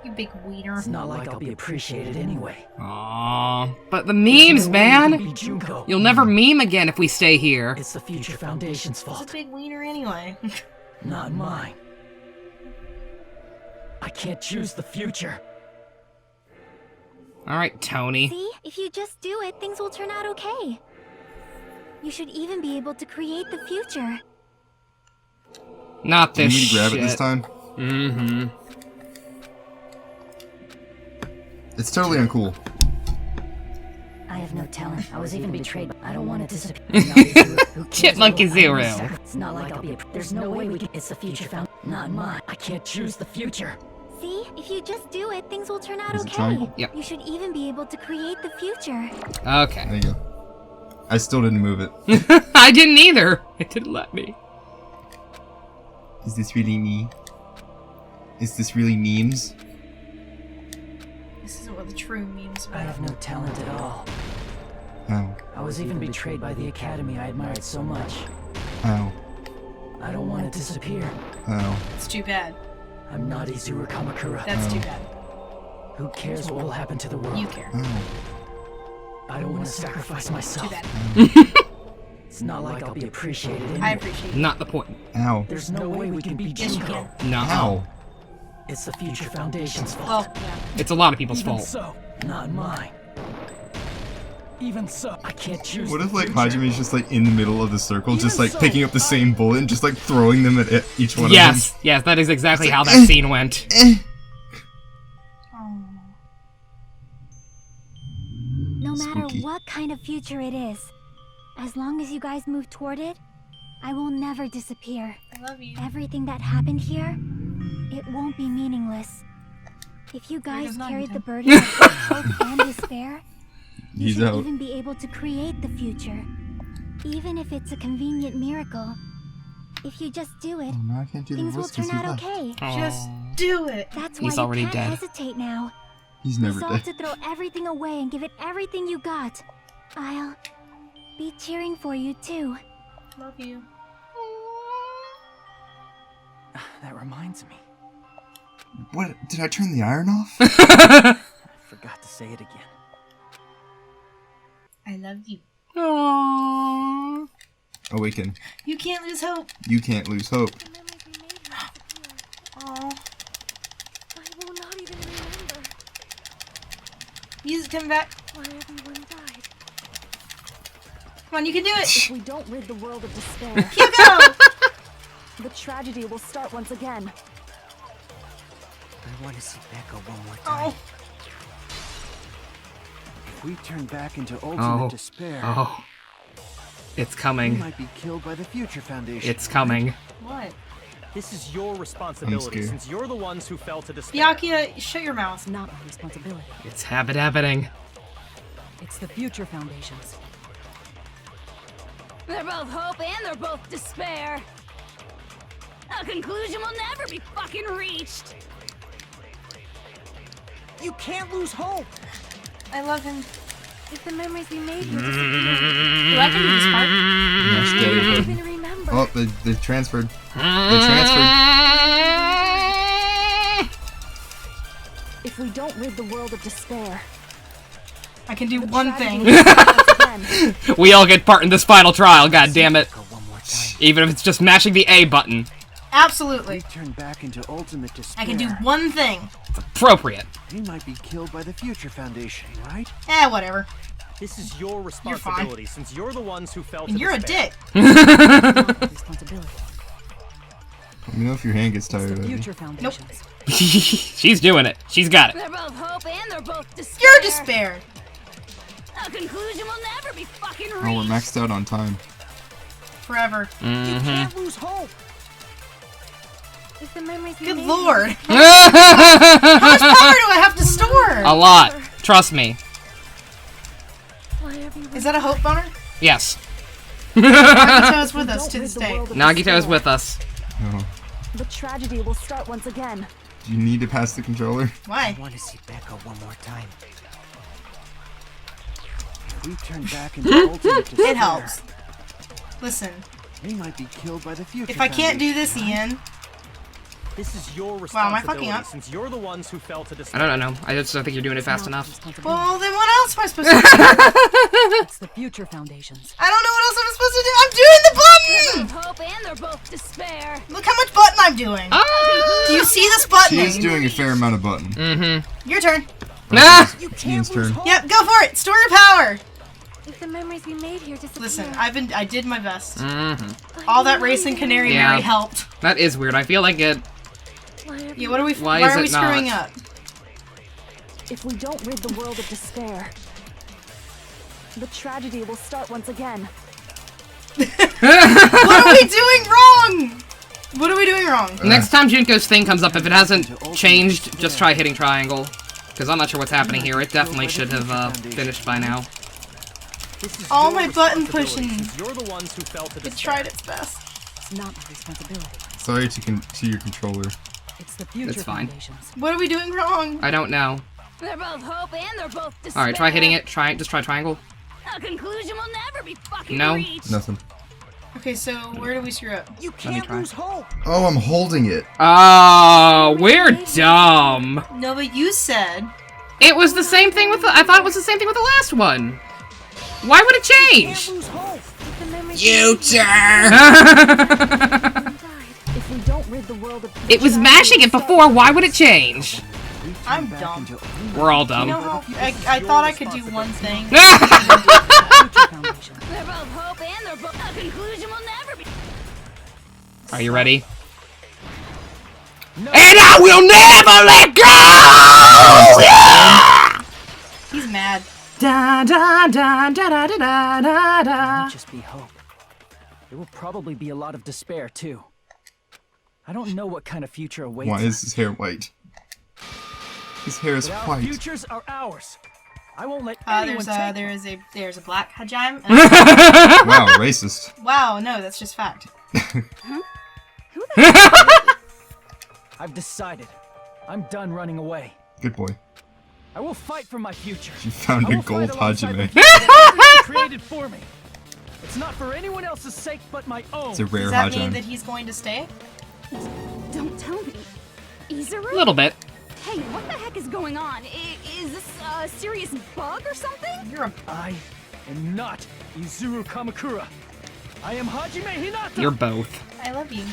You big wiener. It's not like I'll be appreciated anyway. Aww. But the memes, man! Be Junko. You'll never meme again if we stay here. It's the Future Foundation's He's a fault, big wiener anyway. not mine. I can't choose the future. Alright, Tony. See, if you just do it, things will turn out okay. You should even be able to create the future. Not Do you this need to grab shit. it this time? Mm-hmm. It's totally uncool. I have no talent. I was even betrayed. I don't want to disappear. Chipmunk Izuru. It's not like I'll be. There's no way we can. It's the future found. Not mine. I can't choose the future. See, if you just do it, things will turn out Is it okay. triangle? Yep. You should even be able to create the future. Okay. There you go. I still didn't move it. I didn't either. It didn't let me. Is this really me? Is this really memes? This isn't what the true meme's I about. have no talent at all. Ow. I was even betrayed by the academy I admired so much. Ow. I don't want to disappear. Ow. It's too bad. I'm not Izuru Kamakura. That's too bad. Who cares what will happen to the world? You care. Ow. I don't want to sacrifice Too myself. bad. It's not like I'll be appreciated anyway. I appreciate it. Not the point. Ow. There's no way we can beat Yes, you Junko. can. No. Ow. It's the Future Foundation's Oh, fault. yeah. It's a lot of people's Even fault. so, not mine. Even so, I can't choose. What the if like future. Hajime's just like in the middle of the circle, just Even like so, picking up the same bullet and just like throwing them at each one Yes, of yes, that is exactly It's how like, that scene went. them? matter spooky. what kind of future it is, as long as you guys move toward it, I will never disappear. I love you. Everything that happened here, it won't be meaningless. If you guys carried the burden of hope and despair, you He's should out. even be able to create the future. Even if it's a convenient miracle. If you just do it, Oh, no, I can't do the things will voice 'cause turn he out left. okay. Just do it. That's He's why already you can't dead. hesitate now. He's never Resolve dead. to throw everything away and give it everything you got. I'll be cheering for you too. Love you. That reminds me. What? Did I turn the iron off? I forgot to say it again. I love you. Aww. Awaken. You can't lose hope. You can't lose hope. Aw. I will not even remember Music coming back. why everyone died. Come on, you can do it. If we don't rid the world of despair, Hugo! the tragedy will start once again. I want to see Becca one more time. Oh. If we turn back into ultimate despair, Oh. It's we coming. might be killed by the Future Foundation. It's coming. What? This is your responsibility scared. since you're the ones who fell to despair. Byakuya, shut your mouth. It's not my responsibility. It's happening. It's the Future Foundation's. They're both hope and they're both despair. A conclusion will never be fucking reached. You can't lose hope! I love him. If the memories we made here disappear, Do I can do this part? Yeah, I steady, don't bud. even remember. Oh, they transferred. They transferred. If we don't rid the world of despair, I can do the one tragedy thing. will start once again. We all get part in this final trial, god damn it. Even if it's just mashing the A button. Absolutely. If we turn back into ultimate despair, I can do one thing. Appropriate. we might be killed by the Future Foundation, right? Whatever. This is your responsibility since you're the ones who fell to And you're a despair. dick. Responsibility. Let me know if your hand gets tired of Future it. Foundations. She's doing it. She's got it. They're both hope and they're both despair. You're despair. A conclusion will never be fucking reached. Oh, we're maxed out on time. Forever. You can't lose hope! If the memories we Good made lord. here How much power do I have to store? A lot. Trust me. why everyone Is that a hope boner? Yes. Nagito is with us to this day. Nagito is with us. Oh. The tragedy will start once again. Do you need to pass the controller? Why? I want to see Becca one more time. If we turn back into ultimate despair, It helps. Listen, we might be killed by the Future if I can't do this, Foundation, Ian, This is your Wow, am I fucking responsibility up? since you're the ones who fell to I despair. don't know. I just don't think you're doing it fast enough. well, then what else am I supposed to do? It's the Future Foundations. I don't know what else I'm supposed to do. I'm doing the They're button! both hope and they're both despair. Look how much button I'm doing. Do you see this buttoning? She's doing a fair amount of button. Mm-hmm. Your turn. Nah! Ian's turn. Yep, go for it. Store your power. If the memories we made here disappear. Listen, I did my best. Mm-hmm. All that racing Canary Yeah. Mary helped. That is weird. I feel like it. Yeah, what are we? Why Why is are it we screwing not? up? If we don't rid the world of despair, the tragedy will start once again. What are we doing wrong? What are we doing wrong? Next time Junko's thing comes up, if it hasn't changed, just try hitting triangle. Because I'm not sure what's happening here. It definitely should have finished by now. This is All your my button responsibility pushing. since you're the ones who fell to It despair. tried its best. It's not my responsibility. Sorry to see your controller. It's the Future It's fine. Foundations. What are we doing wrong? I don't know. They're both hope and they're both despair. Alright, try hitting it. Just try triangle. A conclusion will never be fucking No. reached. Nothing. Okay, so where do we screw up? You me can't try. lose hope! Oh, I'm holding it. Oh, we're dumb. No, but you said. It was the same thing with the. I thought it was the same thing with the last one. Why would it change? Can't lose hope! If the memories If we don't rid the world of It was mashing it before. Why would it change? I'm dumb. We're all dumb. You know how I thought I could do one thing. Future Foundations. They're both hope and they're both. A conclusion will never be. Are you ready? And I will never let go! Yeah! He's mad. Da da da da da da da da It da. won't just be hope. There will probably be a lot of despair, too. I don't know what kind of future awaits Why us. is his hair white? His hair is But our white. futures are ours. I won't let anyone take there's a black Hajime. Wow, racist. Wow, no, that's just fact. I've decided. I'm done running away. Good boy. I will fight for my future. You found I a will fight gold alongside the Hajime. future that everyone created for me. It's not for anyone else's sake but my own. It's a rare Does that Hajime. mean that he's going to stay? Don't tell me. Izuru? A little bit. Hey, what the heck is going on? Is this a serious bug or something? I am not Izuru Kamakura. I am Hajime Hinata. You're both. I love you.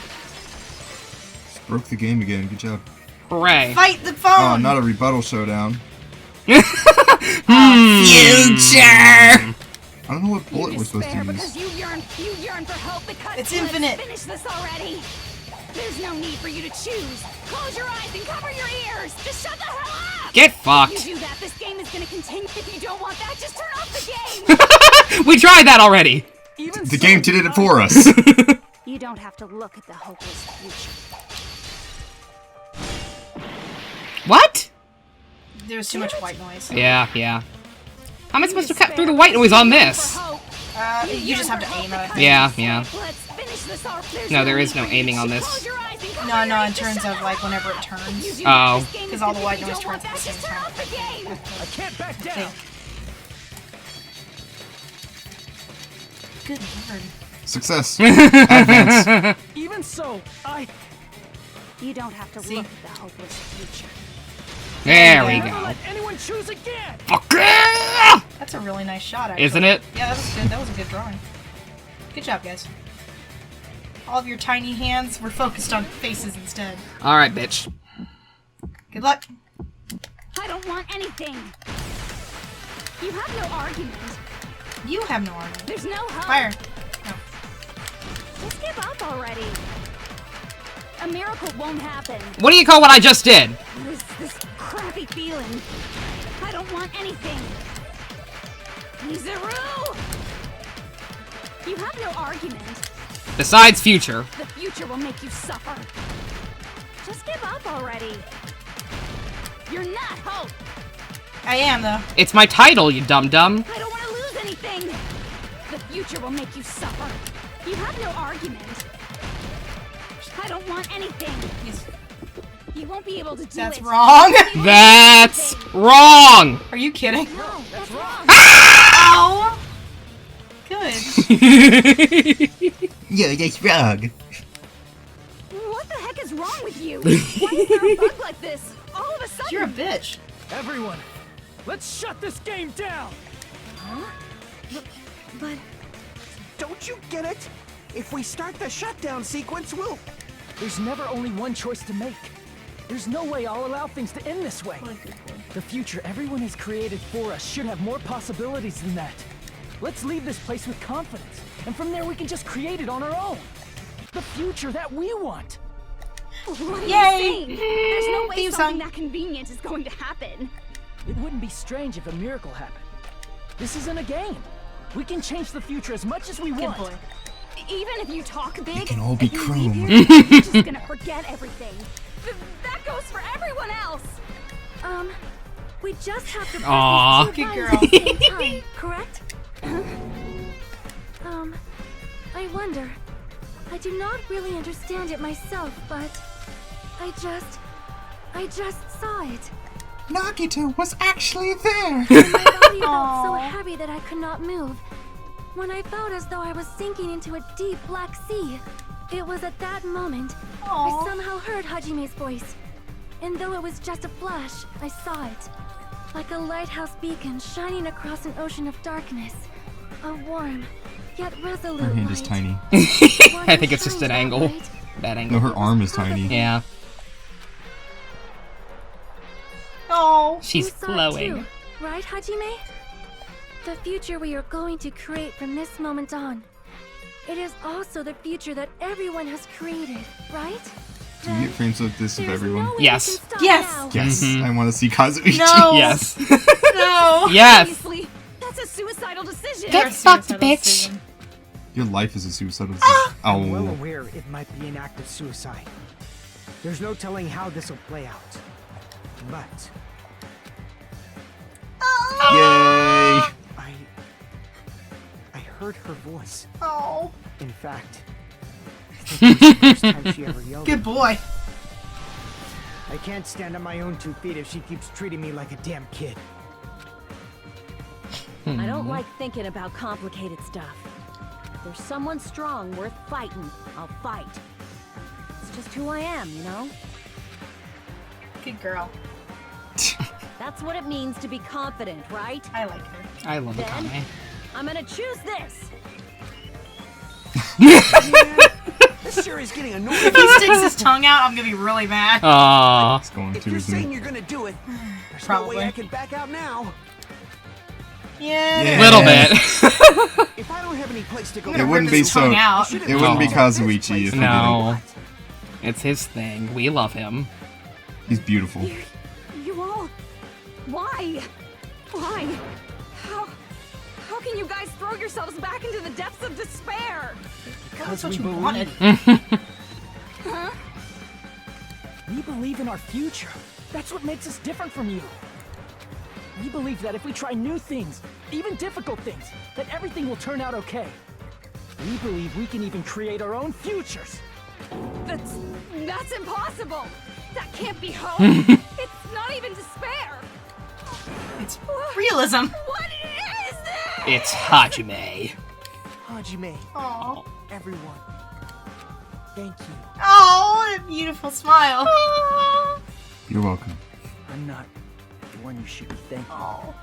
Broke the game again. Good job. Hooray. Fight the Oh, phone! not a rebuttal showdown. Future! I don't know what bullet we're supposed to Because use. you yearn for hope because It's infinite. Finish this already. There's no need for you to choose. Close your eyes and cover your ears. Just shut the hell up. Get fucked. If you do that, this game is going to continue. If you don't want that, just turn off the game. We tried that already. The game did it for us. You don't have to look at the hopeless future. What? There's too much white noise. Yeah. How am I supposed to cut through the white noise on this? You just have to aim at it. Yeah. Let's finish this off. There's No, there is no aiming on this. No, in terms of like whenever it turns. Oh. Because all the white noise turns at the same time. I can't back down. Good lord. Success. Advance. Even so, You don't have to look at the hopeless future. There we never go. let anyone choose again. Fuck yeah! That's a really nice shot, actually. Isn't it? Yeah, that was good. That was a good drawing. Good job, guys. All of your tiny hands were focused on faces instead. Alright, bitch. Good luck. I don't want anything. You have no argument. You have no argument. There's no hope. Fire. Just give up already. A miracle won't happen. What do you call what I just did? What is this crappy feeling? I don't want anything. Izuru! You have no argument. Besides future. The future will make you suffer. Just give up already. You're not hope. I am, though. It's my title, you dum-dum. I don't want to lose anything. The future will make you suffer. You have no argument. I don't want anything. You won't be able to do That's it. wrong. That's wrong! Are you kidding? No, that's wrong. Ow! Good. Yeah, that's wrong. What the heck is wrong with you? Why is there a bug like this all of a sudden? You're a bitch. Everyone, let's shut this game down. Huh? But don't you get it? If we start the shutdown sequence, There's never only one choice to make. There's no way I'll allow things to end this way. The future everyone has created for us should have more possibilities than that. Let's leave this place with confidence, and from there we can just create it on our own. The future that we want. What are you Yay! saying? There's no way Theme something song. that convenient is going to happen. It wouldn't be strange if a miracle happened. This isn't a game. We can change the future as much as we Good want. boy. Even if you talk big, We can all be if you leave Chrome. here, you're just gonna forget everything. That goes for everyone else. We just have to Aw. press these two Good buttons at girl. the same time, correct? I wonder. I do not really understand it myself, but I just saw it. Nagito was actually there. My body felt so heavy that I could not move. When I felt as though I was sinking into a deep black sea, it was at that moment I somehow heard Hajime's voice. And though it was just a flash, I saw it. Like a lighthouse beacon shining across an ocean of darkness. A warm, yet resolute Her hand is light. tiny. I think it's just an angle. That No, angle. her arm is tiny. Yeah. Oh. She's You saw it glowing. too, right, Hajime? The future we are going to create from this moment on. It is also the future that everyone has created, right? Do you get frames like this of There's everyone? no way Yes. we can stop Yes. now. Yes, Mhm. I want to see Kazuichi. No. Yes. No. Yes. Seriously, Get fucked, bitch. Your life is a suicidal I'm well Oh. aware it might be an act of suicide. There's no telling how this will play out. But Yay! I heard her voice. Oh. In fact, I think it's the first time she ever yelled. Good boy. I can't stand on my own 2 feet if she keeps treating me like a damn kid. I don't like thinking about complicated stuff. If there's someone strong worth fighting, I'll fight. It's just who I am, you know? Good girl. That's what it means to be confident, right? I like her. I love the Then, Akame. I'm gonna choose this. This sure is getting annoying. If he sticks his tongue out, I'm gonna be really mad. Aww. It's going If to, you're isn't saying it? you're gonna do it, there's Probably. no way I can back out now. Yeah. Little bit. If I don't have any place to go, It wouldn't be so. It wouldn't be Kazuichi if No. It's his thing. We love him. He's beautiful. You all... Why? Why? How can you guys throw yourselves back into the depths of despair? That's what you wanted. Huh? We believe in our future. That's what makes us different from you. We believe that if we try new things, even difficult things, that everything will turn out okay. We believe we can even create our own futures. That's impossible. That can't be hope. It's not even despair. It's realism. What is this? It's Hajime. Hajime. Aww. Everyone. Thank you. Oh, what a beautiful smile. You're welcome. I'm not the one you should be thanking. Oh.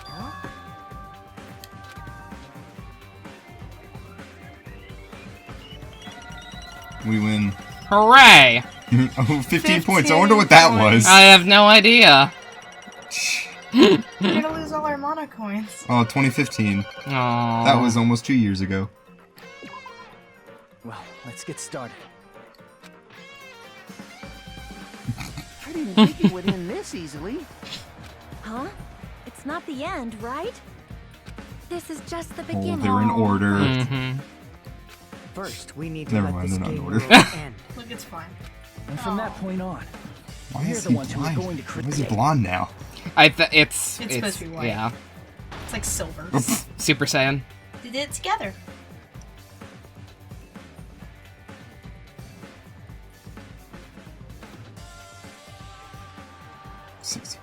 Huh? We win. Hooray! Oh, 15 points. I wonder what that was. I have no idea. We're gonna lose all our mana coins. Oh, 2015. Aww. That was almost 2 years ago. Well, let's get started. I didn't think it would end this easily. Huh? It's not the end, right? This is just the Oh, beginning. they're in order. Mm-hmm. First, we need to Never let mind, this they're not in game order. world end. Look, it's fine. And from that point on, Why we're is the he ones who are blind? going to Why is he create. blonde now? It's supposed to be white. Yeah. It's like silver. Super Saiyan. They did it together.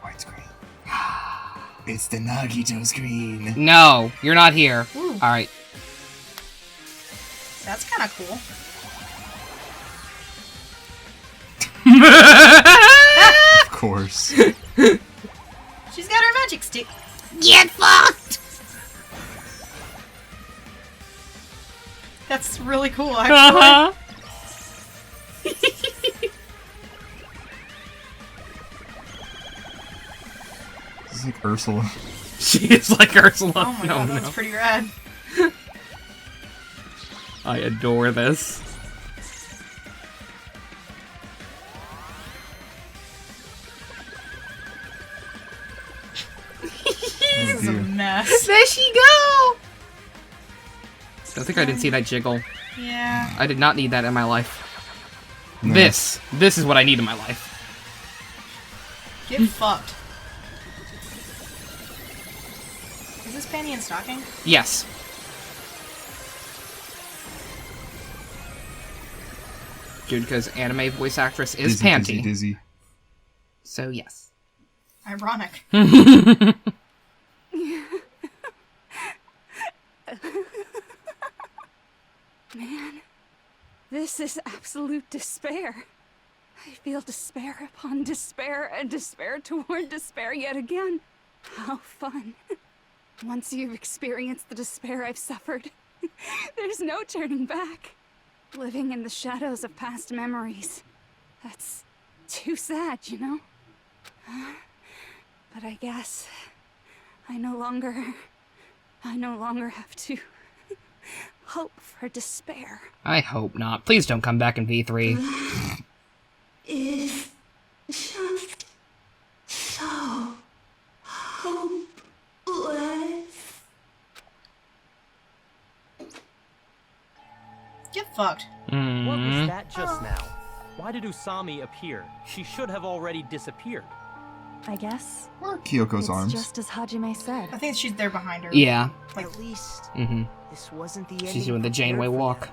widescreen. It's the Nagito screen. No, you're not here. Ooh. Alright. That's kind of cool. Of course. She's got her magic stick. Get fucked! That's really cool, actually. This is like Ursula. She is like Ursula. Oh my god, that's pretty rad. I adore this. This is a mess. There she go! Don't think I didn't see that jiggle. Yeah. I did not need that in my life. No. This is what I need in my life. Get fucked. Is this Panty and Stocking? Yes. Junka's anime voice actress is Dizzy, Panty. Dizzy, Dizzy. So yes. Ironic. Man, this is absolute despair. I feel despair upon despair and despair toward despair yet again. How fun. Once you've experienced the despair I've suffered, there's no turning back. Living in the shadows of past memories. That's too sad, you know? But I guess I no longer have to hope for despair. I hope not. Please don't come back in V3. Is just so hopeless. Get fucked. What was that just now? Why did Usami appear? She should have already disappeared. I guess. Or Kyoko's it's arms. just as Hajime said. I think she's there behind her. Yeah. Like, At least this wasn't the ending. She's doing the Janeway walk.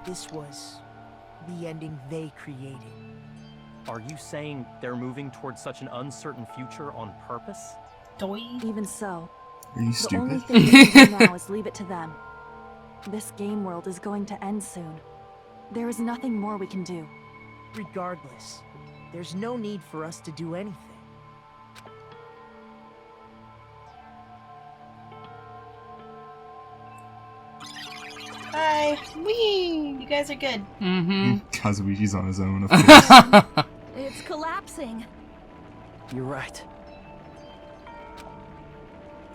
This was the ending they created. Are you saying they're moving towards such an uncertain future on purpose? Doi? Even so, Are you the only stupid? thing we can do now is leave it to them. This game world is going to end soon. There is nothing more we can do. Regardless, there's no need for us to do anything. Bye. Whee! You guys are good. Kazuichi's on his own, of course. It's collapsing. You're right.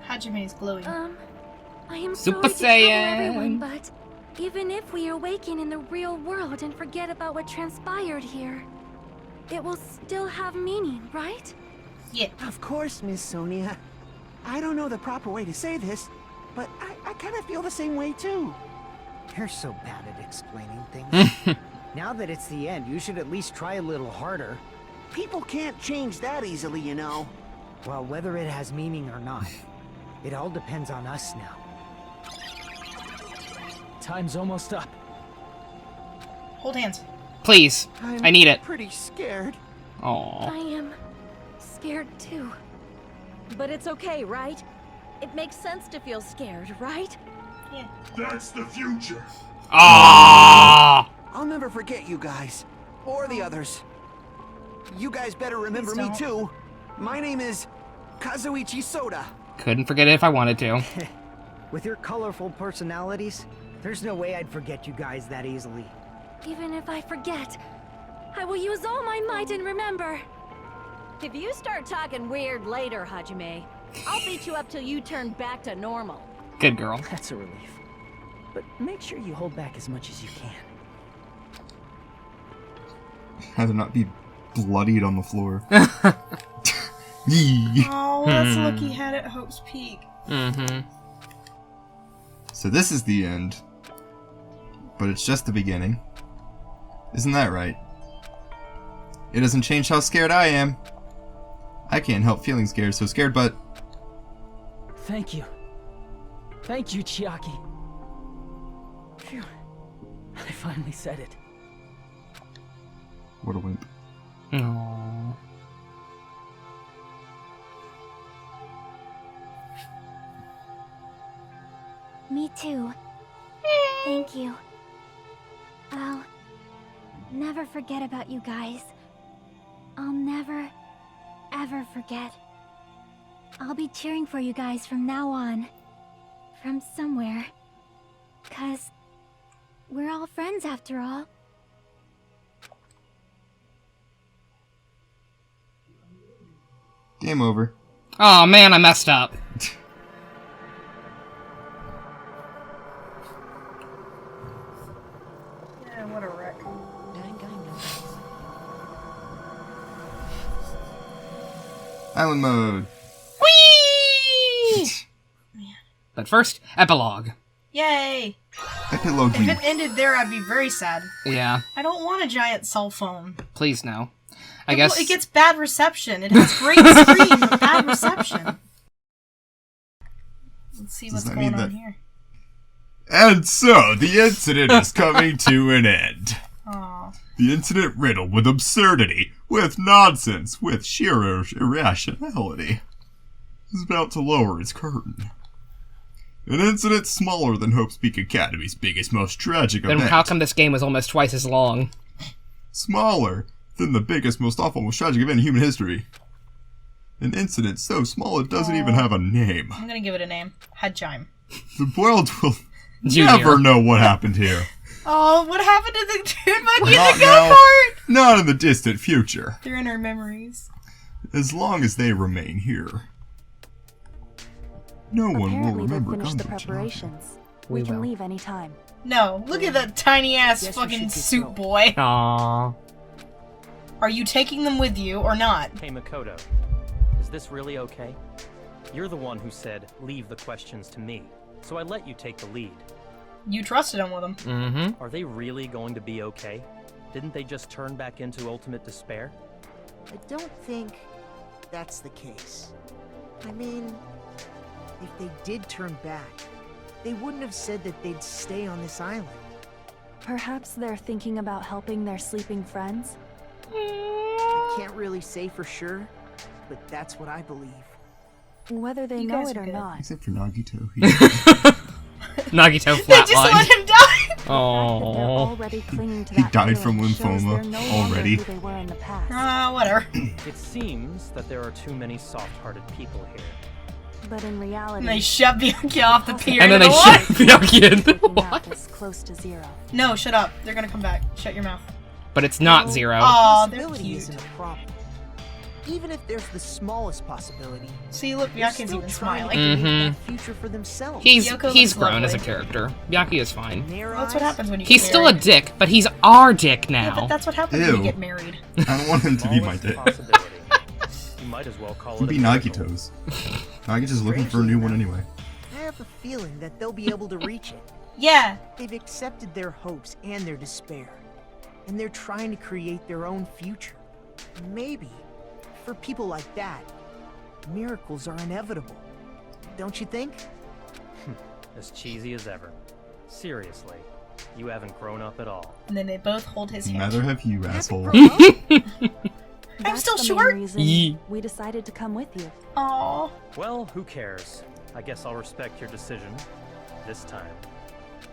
Hajime is glowing. I am Super sorry to trouble Saiyan. everyone, but even if we awaken in the real world and forget about what transpired here, it will still have meaning, right? Yeah. Of course, Miss Sonia. I don't know the proper way to say this, but I kind of feel the same way too. You're so bad at explaining things. Now that it's the end, you should at least try a little harder. People can't change that easily, you know. Well, whether it has meaning or not, it all depends on us now. Time's almost up. Hold hands. Please. I need it. Pretty scared. Aww. I am scared too. But it's okay, right? It makes sense to feel scared, right? Yeah. That's the future. Ah! I'll never forget you guys. Or the others. You guys better remember me don't. too. My name is Kazuichi Soda. Couldn't forget it if I wanted to. With your colorful personalities, there's no way I'd forget you guys that easily. Even if I forget, I will use all my might and remember. If you start talking weird later, Hajime, I'll beat you up till you turn back to normal. Good girl. That's a relief. But make sure you hold back as much as you can. Rather not be bloodied on the floor. Oh, let's look he had at Hope's Peak. So this is the end. But it's just the beginning. Isn't that right? It doesn't change how scared I am. I can't help feeling scared, so scared, but... Thank you. Thank you, Chiaki. Phew. I finally said it. What a wimp. Aww. Me too. Thank you. I'll never forget about you guys. I'll never, ever forget. I'll be cheering for you guys from now on. From somewhere. 'Cause we're all friends after all. Game over. Oh man, I messed up. Yeah, what a wreck. Island mode. Whee! But first, epilogue. Yay! Epilogue. If it ended there, I'd be very sad. Yeah. I don't want a giant cell phone. Please no. I guess It gets bad reception. It has great screen, but bad reception. Let's see what's that going mean on that- here. And so, the incident is coming to an end. Aw. The incident riddled with absurdity, with nonsense, with sheer irrationality, is about to lower its curtain. An incident smaller than Hope's Peak Academy's biggest, most tragic then event. how come this game was almost twice as long? Smaller than the biggest, most awful, most tragic event in human history. An incident so small it doesn't even have a name. I'm gonna give it a name. Hajime. The world will Junior. never know what happened here. Oh, what happened to the dude monkey in Not the now. go-kart? Not in the distant future. They're in our memories. As long as they remain here. No one will Apparently they've remember finished the Gundam. preparations. We We can will. leave anytime. No, look at that tiny ass Guess we fucking should get suit going. boy. Aww. Are you taking them with you or not? Hey, Makoto. Is this really okay? You're the one who said, leave the questions to me. So I let you take the lead. You trusted him with him. Mm-hmm. Are they really going to be okay? Didn't they just turn back into ultimate despair? I don't think that's the case. I mean, if they did turn back, they wouldn't have said that they'd stay on this island. Perhaps they're thinking about helping their sleeping friends? I can't really say for sure, but that's what I believe. Whether they know it or not. Except for Nagito. Nagito They just let him die! Oh. He died from lymphoma already. Whatever. It seems that there are too many soft-hearted people here. But in reality, And they shove Bianchi off the pier. And then they shove Bianchi in the water. is close to zero. No, shut up. They're gonna come back. Shut your mouth. But it's not zero. Aw, they're Possibility cute. isn't a problem. Even if there's the smallest possibility. See, look, they're Bianchi's still even trying smiling. to create Mhm. that future for themselves. He's Yoko looks grown as a lovely. character. Bianchi is fine. Well, that's what happens when you He's get still a married. dick, but he's our dick Yeah, now. but that's what happens when Ew. you get married. I don't want him to be my Smallest dick. possibility. You might as well call He'd it be a miracle. Nagito's. Nagito's looking for a new one anyway. I have a feeling that they'll be able to reach it. Yeah. They've accepted their hopes and their despair, and they're trying to create their own future. Maybe, for people like that, miracles are inevitable. Don't you think? As cheesy as ever. Seriously, you haven't grown up at all. And then they both hold his hand. Neither have you, asshole. I'm still the main short. reason Yee. we decided to come with you. Aww. Well, who cares? I guess I'll respect your decision. This time.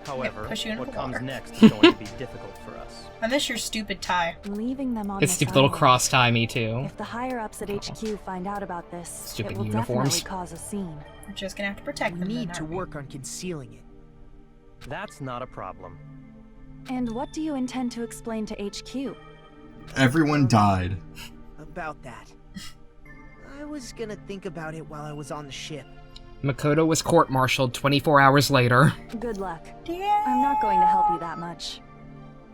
However, push you into what the comes water. next is going to be difficult for us. I miss your stupid tie. Leaving them on His this stupid little island. cross tie, me too. If the higher ups at HQ find out about this, Stupid it will uniforms. definitely cause a scene. We're just gonna have to protect We them. need then, to aren't we? work on concealing it. That's not a problem. And what do you intend to explain to HQ? Everyone died. About that. I was gonna think about it while I was on the ship. Makoto was court-martialed 24 hours later. Good luck. Yeah. I'm not going to help you that much.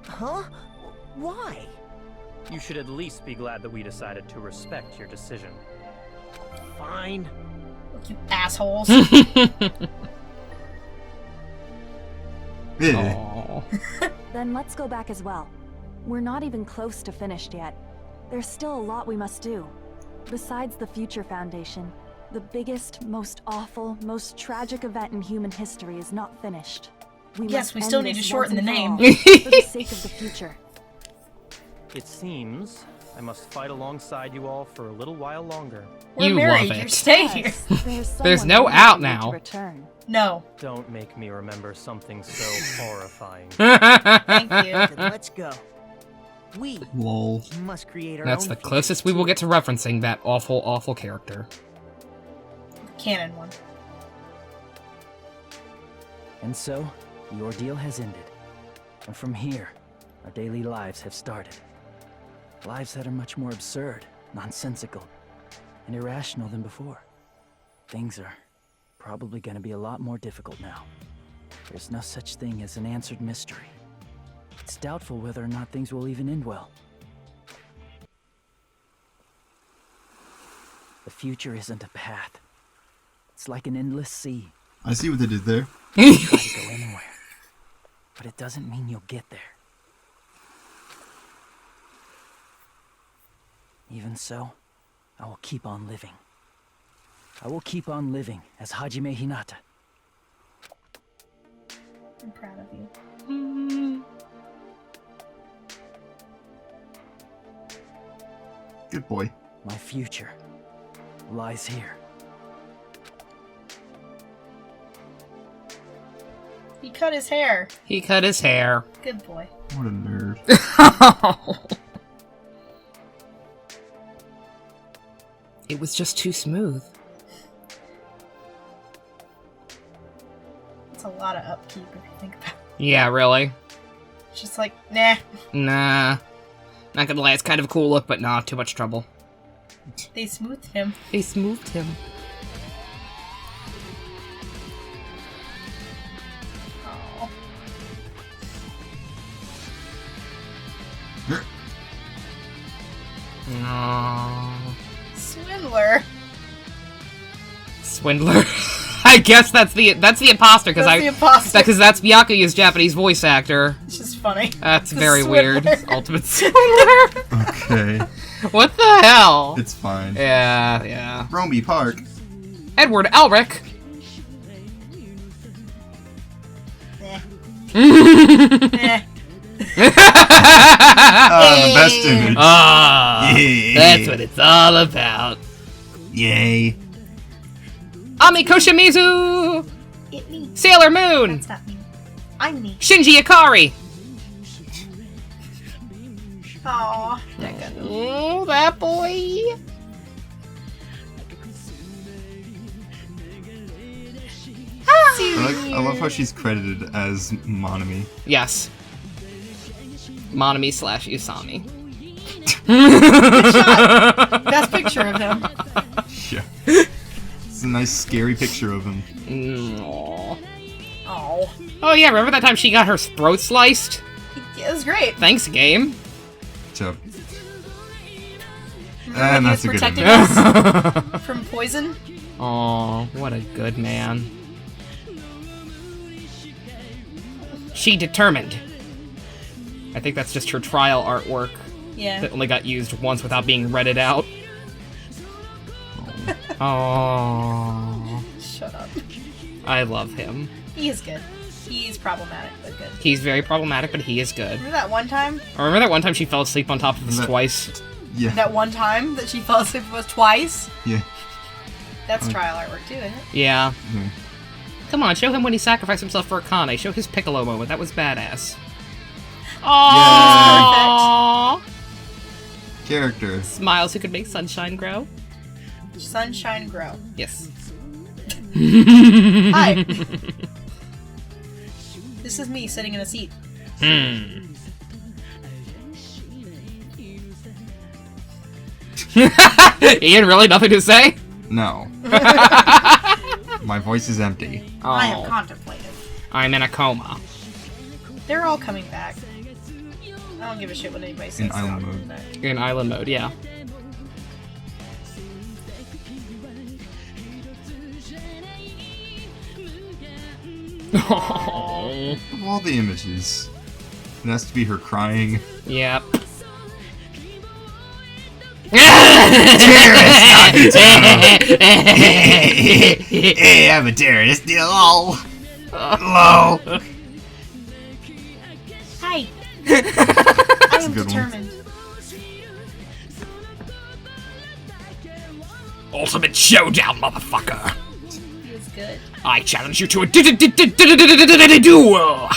Huh? Why? You should at least be glad that we decided to respect your decision. Fine. You assholes. Yeah. Aw. Then let's go back as well. We're not even close to finished yet. There's still a lot we must do. Besides the Future Foundation, the biggest, most awful, most tragic event in human history is not finished. We Yes, must we end still need this to shorten once the and for name. all, for the sake of the future. It seems I must fight alongside you all for a little while longer. We're You married. love You it. stay here. There's no out now. Return. No. Don't make me remember something so horrifying. Thank you. Then let's go. We Lol. must create our That's own the future, closest we will too. get to referencing that awful, awful character. Canon one. And so, the ordeal has ended. And from here, our daily lives have started. Lives that are much more absurd, nonsensical, and irrational than before. Things are probably going to be a lot more difficult now. There's no such thing as an answered mystery. It's doubtful whether or not things will even end well. The future isn't a path. It's like an endless sea. I see what they did there. You try to go anywhere, but it doesn't mean you'll get there. Even so, I will keep on living. I will keep on living as Hajime Hinata. I'm proud of you. Good boy. My future lies here. He cut his hair. He cut his hair. Good boy. What a nerd. It was just too smooth. It's a lot of upkeep if you think about it. Yeah, really? It's just like, nah. Nah. Not gonna lie, it's kind of a cool look, but nah, too much trouble. They smoothed him. They smoothed him. Oh. Aww. Swindler. Swindler. I I guess that's the imposter because that's Byakuyu's Japanese voice actor. It's just funny. That's The very swindler. weird. Ultimate swindler. Okay. What the hell? It's fine. Yeah. Romy Park. Edward Elric. The best image. That's what it's all about. Yay. Ami Koshimizu! It me. Sailor Moon! That's not me. I'm me. Shinji Ikari! Aww. Oh, that boy! I love how she's credited as Monami. Yes. Monami / Usami. Best picture of him. Yeah. It's a nice, scary picture of him. Aww. Oh. Oh yeah, remember that time she got her throat sliced? Yeah, it was great. Thanks, game. Chub. And that's a good protecting image. us from poison. Aw, what a good man. She determined. I think that's just her trial artwork. Yeah. That only got used once without being redded out. Oh. Shut up. I love him. He is good. He's problematic, but good. He's very problematic, but he is good. Remember that one time? I remember that one time she fell asleep on top of us twice. Yeah. That one time that she fell asleep with us twice? Yeah. That's trial artwork too, isn't it? Yeah. Come on, show him when he sacrificed himself for Akane. Show his Piccolo moment. That was badass. Aww. Character. Smiles who could make sunshine grow. Sunshine grow. Yes. Hi. This is me sitting in a seat. Ian, really nothing to say? No. My voice is empty. Oh. I am contemplative. I'm in a coma. They're all coming back. I don't give a shit what anybody says. In island mode. In island mode, yeah. Of all the images, it has to be her crying. Yep. Hey, I'm a terrorist. Lol. Lol. Hi. I am good one. determined. Ultimate showdown, motherfucker! He was good. I challenge you to a duel!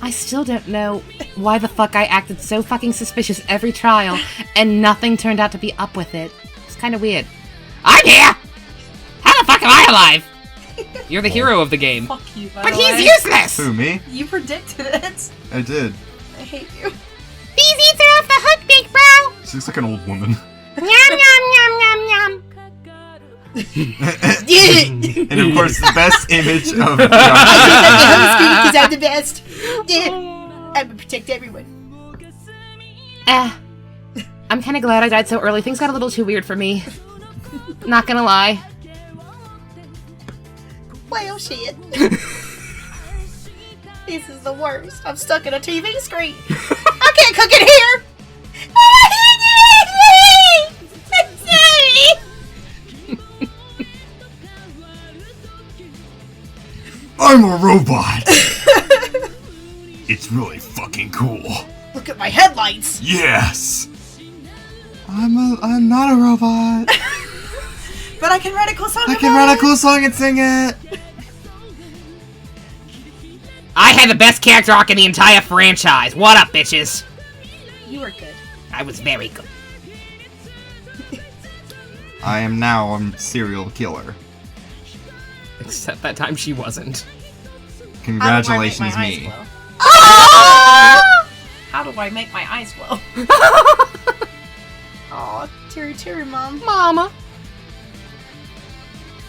I still don't know why the fuck I acted so fucking suspicious every trial, and nothing turned out to be up with it. It's kinda weird. I'm here! How the fuck am I alive? You're the hero of the game. Fuck you, by But the he's way. useless! Who, me? You predicted it. I did. I hate you. These eats are off the hook, big bro! She looks like an old woman. Yum, yum, yum, yum, yum. And of course, the best image of I think I'm the best. I'm gonna protect everyone. I'm kinda glad I died so early. Things got a little too weird for me. Not gonna lie. Well, shit. This is the worst. I'm stuck in a TV screen. I can't cook in here. I'm a robot! It's really fucking cool. Look at my headlights. Yes! I'm not a robot. But I can write a cool song. I can write a cool song and sing it. I had the best character arc in the entire franchise. What up, bitches? You were good. I was very good. I am now a serial killer. Except that time she wasn't. Congratulations, How do I make me. my eyes glow? How do I make my eyes glow? Aw, teary, mom. Mama.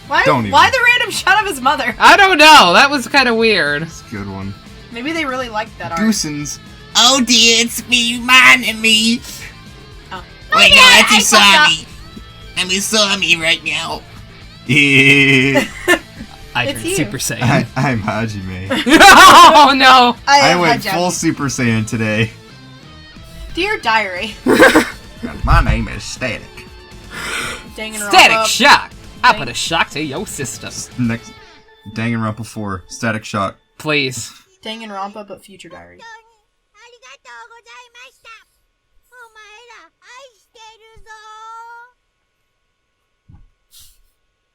Why Don't even. the random shot of his mother? I don't know. That was kind of weird. It's a good one. Maybe they really liked that art. Goosens. Oh dear, it's me, me. Oh. Wait, no, yeah, that's I fucked Usami. I'm Usami right now. I It's turned you. Super Saiyan. I'm Hajime. Oh no! I went full Super Saiyan today. Dear Diary. My name is Static. Danganronpa. Static shock! I put a shock to your system. Next, Danganronpa 4, Static Shock. Please. Danganronpa, but future Diary.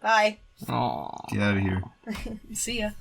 Bye. Aww. Get out of here. See ya.